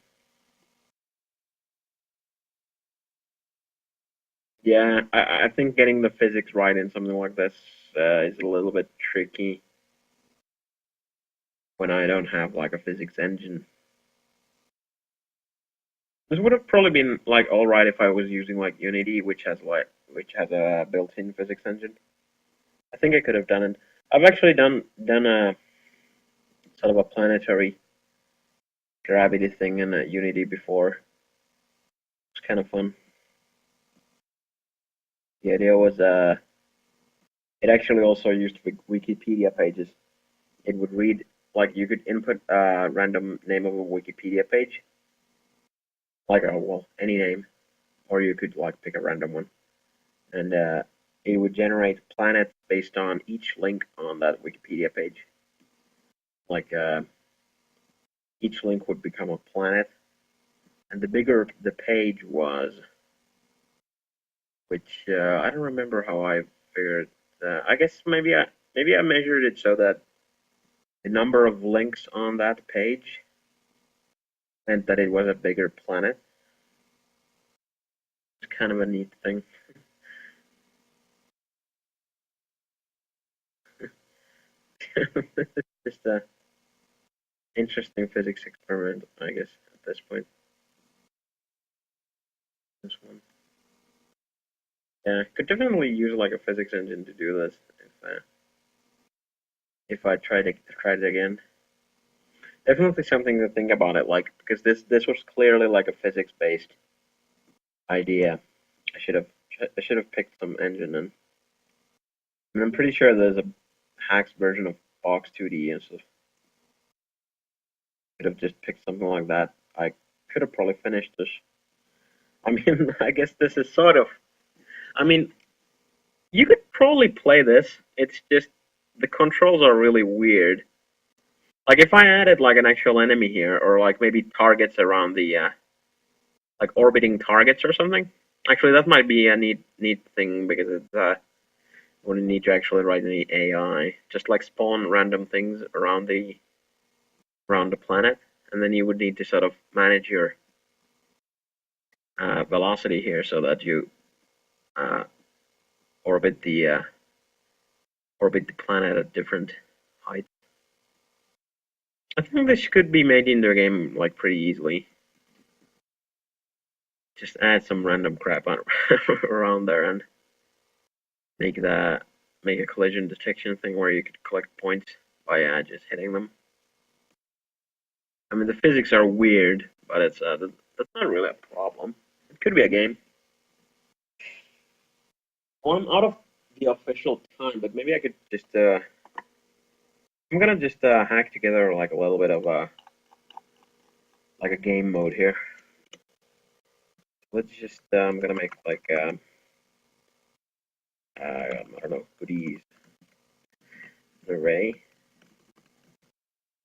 Yeah, I think getting the physics right in something like this is a little bit tricky when I don't have like a physics engine. This would have probably been like all right if I was using like Unity, which has a built-in physics engine. I think I could have done it. I've actually done a sort of a planetary gravity thing in Unity before. It's kind of fun. The idea was it actually also used Wikipedia pages. It would read like you could input a random name of a Wikipedia page, like well any name, or you could like pick a random one, and it would generate planets based on each link on that Wikipedia page. Like each link would become a planet, and the bigger the page was, which I don't remember how I figured. I guess maybe I measured it so that the number of links on that page meant that it was a bigger planet. It's kind of a neat thing. Just a interesting physics experiment, I guess, at this point. This one. Yeah, could definitely use like a physics engine to do this if I tried it again. Definitely something to think about it, like because this was clearly like a physics based idea. I should have I should have picked some engine and I'm pretty sure there's a hacks version of Box 2D and stuff. Could have just picked something like that. I could have probably finished this. I mean, I guess this is sort of. I mean, you could probably play this. It's just the controls are really weird. Like if I added like an actual enemy here, or like maybe targets around the like orbiting targets or something. Actually, that might be a neat thing because it's wouldn't need to actually write any AI. Just like spawn random things around the planet, and then you would need to sort of manage your velocity here so that you uh, orbit the uh, orbit the planet at different heights. I think this could be made into a game like pretty easily. Just add some random crap on, around there and make that make a collision detection thing where you could collect points by just hitting them. I mean, the physics are weird, but that's not really a problem. It could be a game. Well, I'm out of the official time, but maybe I could just I'm gonna just hack together like a little bit of like a game mode here. Let's just I'm gonna make like I don't know goodies an array.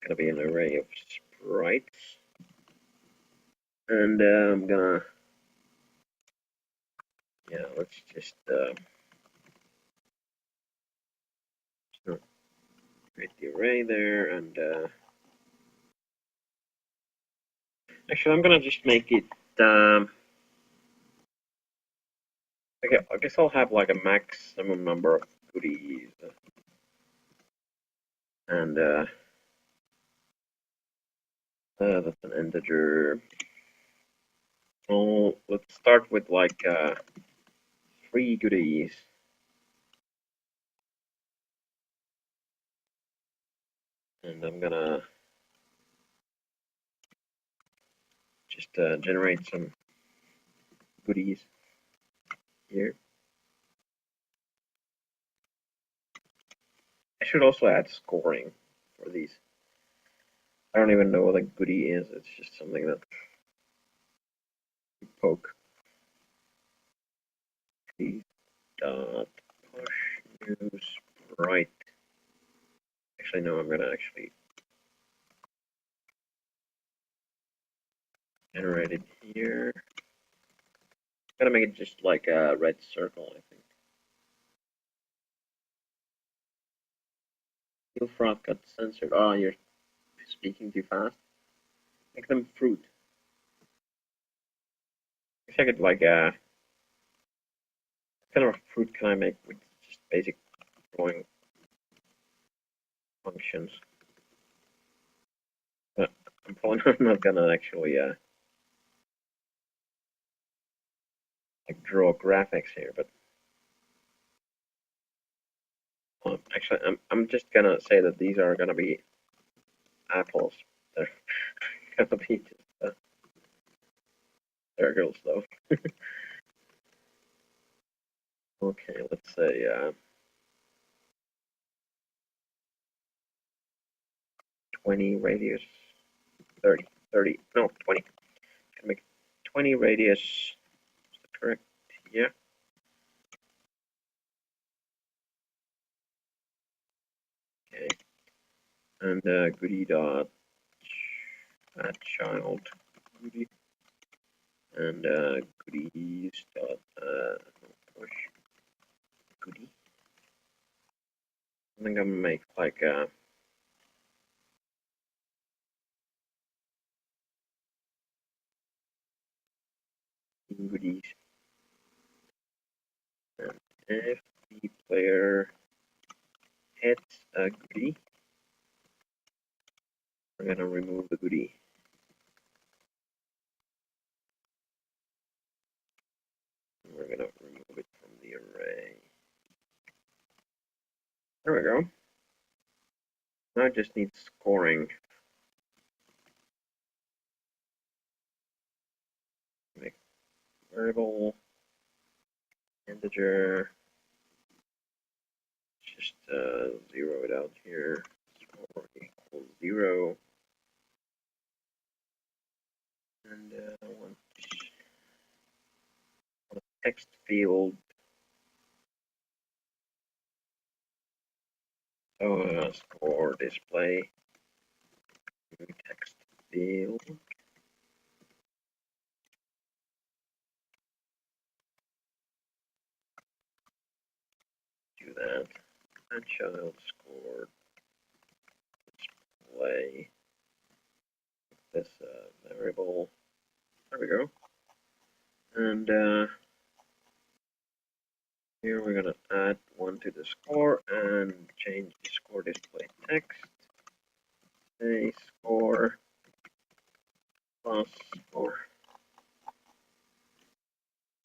Gonna be an array of sprites, and I'm gonna yeah let's just create the array there, and actually I'm gonna just make it okay, I guess I'll have like a maximum number of goodies, and that's an integer. Oh, let's start with like 3 goodies, and I'm gonna just generate some goodies here. I should also add scoring for these. I don't even know what a goodie is. It's just something that you poke. Goodies dot push new sprite. Actually, no. I'm gonna actually generate it here. Gotta make it just like a red circle, I think. Ilfrod got censored. Oh, you're speaking too fast. Make them fruit. I guess I could like what kind of fruit can I make with just basic drawing functions? But I'm probably not gonna actually like draw graphics here, but actually I'm just gonna say that these are gonna be apples. They're gonna be just circles though. Okay, let's say 20 radius, 30, no 20. Can make 20 radius. Is that correct? Yeah. Okay. And goody dot add child goody and goodies dot push goody. I think I'm gonna make like goodies, and if the player hits a goodie, we're gonna remove the goodie. We're gonna remove it from the There we go. Now I just need scoring. Make variable, integer, just zero it out here. Score equals 0. And I want a text field. So score display new text field. Do that. And child score display this variable. There we go. And here we're gonna add one to the score and change the score display text. Say score plus 4.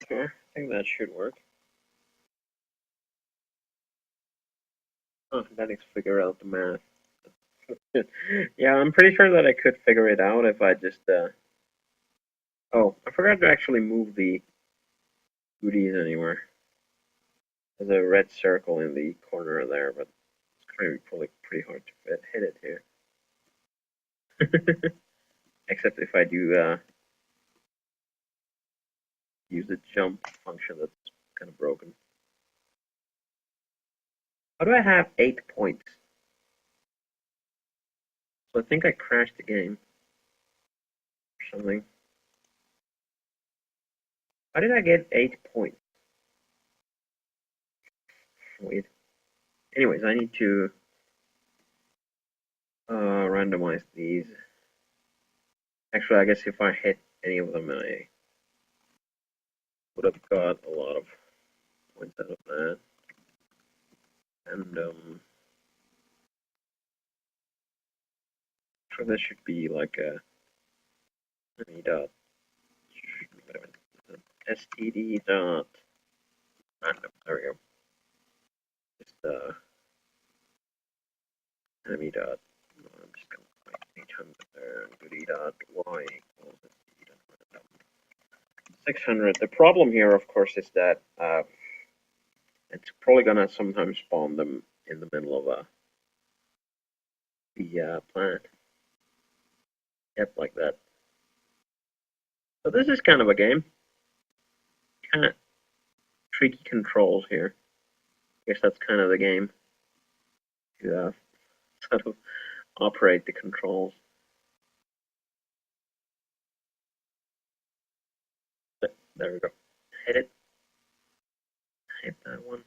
Okay, I think that should work. Oh, that is figure out the math. Yeah, I'm pretty sure that I could figure it out if I just oh, I forgot to actually move the goodies anywhere. There's a red circle in the corner there, but it's going to be probably pretty hard to hit it here. Except if I do use the jump function that's kind of broken. How do I have 8 points? So I think I crashed the game or something. How did I get 8 points? Wait. Anyways, I need to randomize these. Actually, I guess if I hit any of them, I would have got a lot of points out of that. And so this should be like a dot std dot random. There we go. Just enemy dot. I'm just gonna write 800 there. And goody dot y equals std dot random 600. The problem here, of course, is that it's probably gonna sometimes spawn them in the middle of the planet. Yep, like that. So this is kind of a game. Kind of tricky controls here. I guess that's kind of the game. To sort of operate the controls. There we go. Hit it. Hit that one.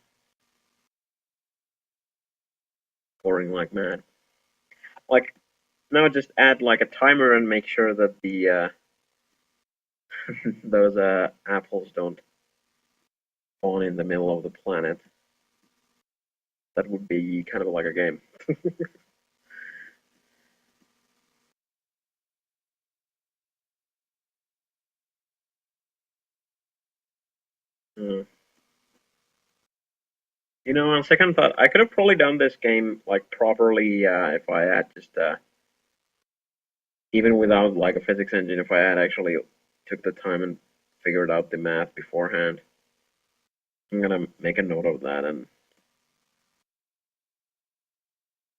Scoring like mad. Like now, just add like a timer and make sure that the those apples don't spawn in the middle of the planet. That would be kind of like a game. Mm. You know, on second thought, I could have probably done this game like properly if I had just even without like a physics engine, if I had actually took the time and figured out the math beforehand. I'm gonna make a note of that and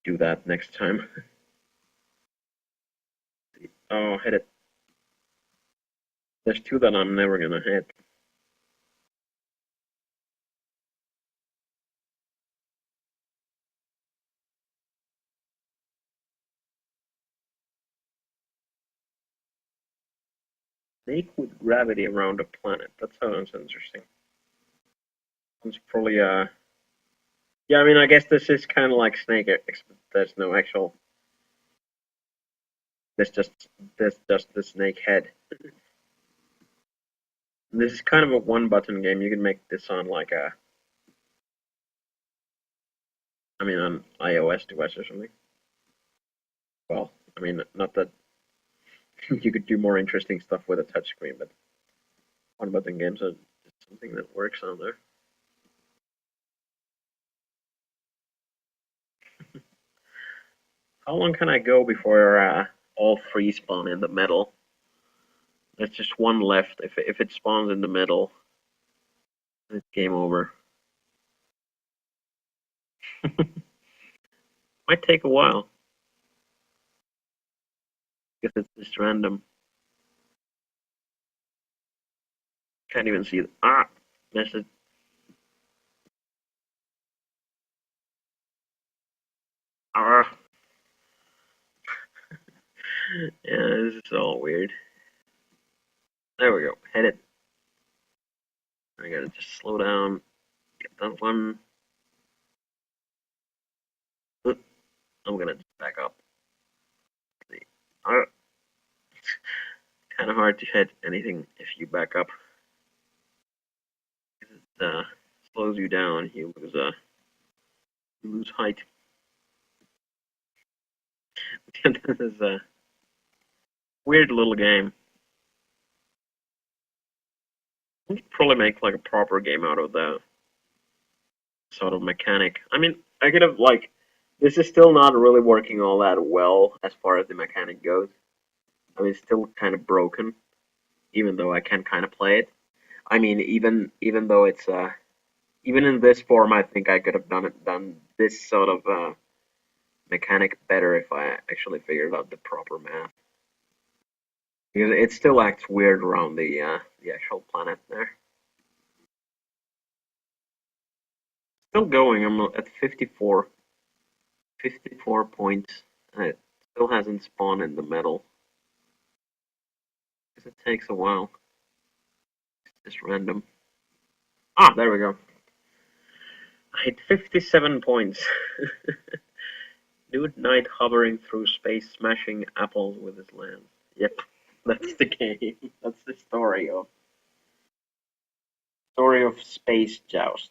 do that next time. Oh, hit it. There's two that I'm never gonna hit. Snake with gravity around a planet. That sounds interesting. It's probably yeah, I mean I guess this is kinda like Snake, except there's no actual there's just the snake head. This is kind of a one button game. You can make this on like a I mean on iOS device or something. Well, I mean not that you could do more interesting stuff with a touchscreen, but one button games are something that works on there. How long can I go before all three spawn in the middle? There's just one left. If it spawns in the middle, it's game over. Might take a while because it's just random. Can't even see it. Ah, missed it. Ah, yeah, this is all weird. There we go. Hit it. I gotta just slow down. Get that one. I'm gonna just back up. Ah, kind of hard to hit anything if you back up. It slows you down. You lose height. This is a weird little game. We could probably make like a proper game out of the sort of mechanic. I mean, I could have like this is still not really working all that well as far as the mechanic goes. I mean, it's still kind of broken, even though I can kind of play it. I mean, even though it's even in this form, I think I could have done this sort of mechanic better if I actually figured out the proper math. Because it still acts weird around the actual planet there. Still going. I'm at 54. 54 points. It still hasn't spawned in the middle. Because it takes a while. It's just random. Ah, there we go. I hit 57 points. Nude knight hovering through space, smashing apples with his lance. Yep, that's the game. That's the story of Space Joust.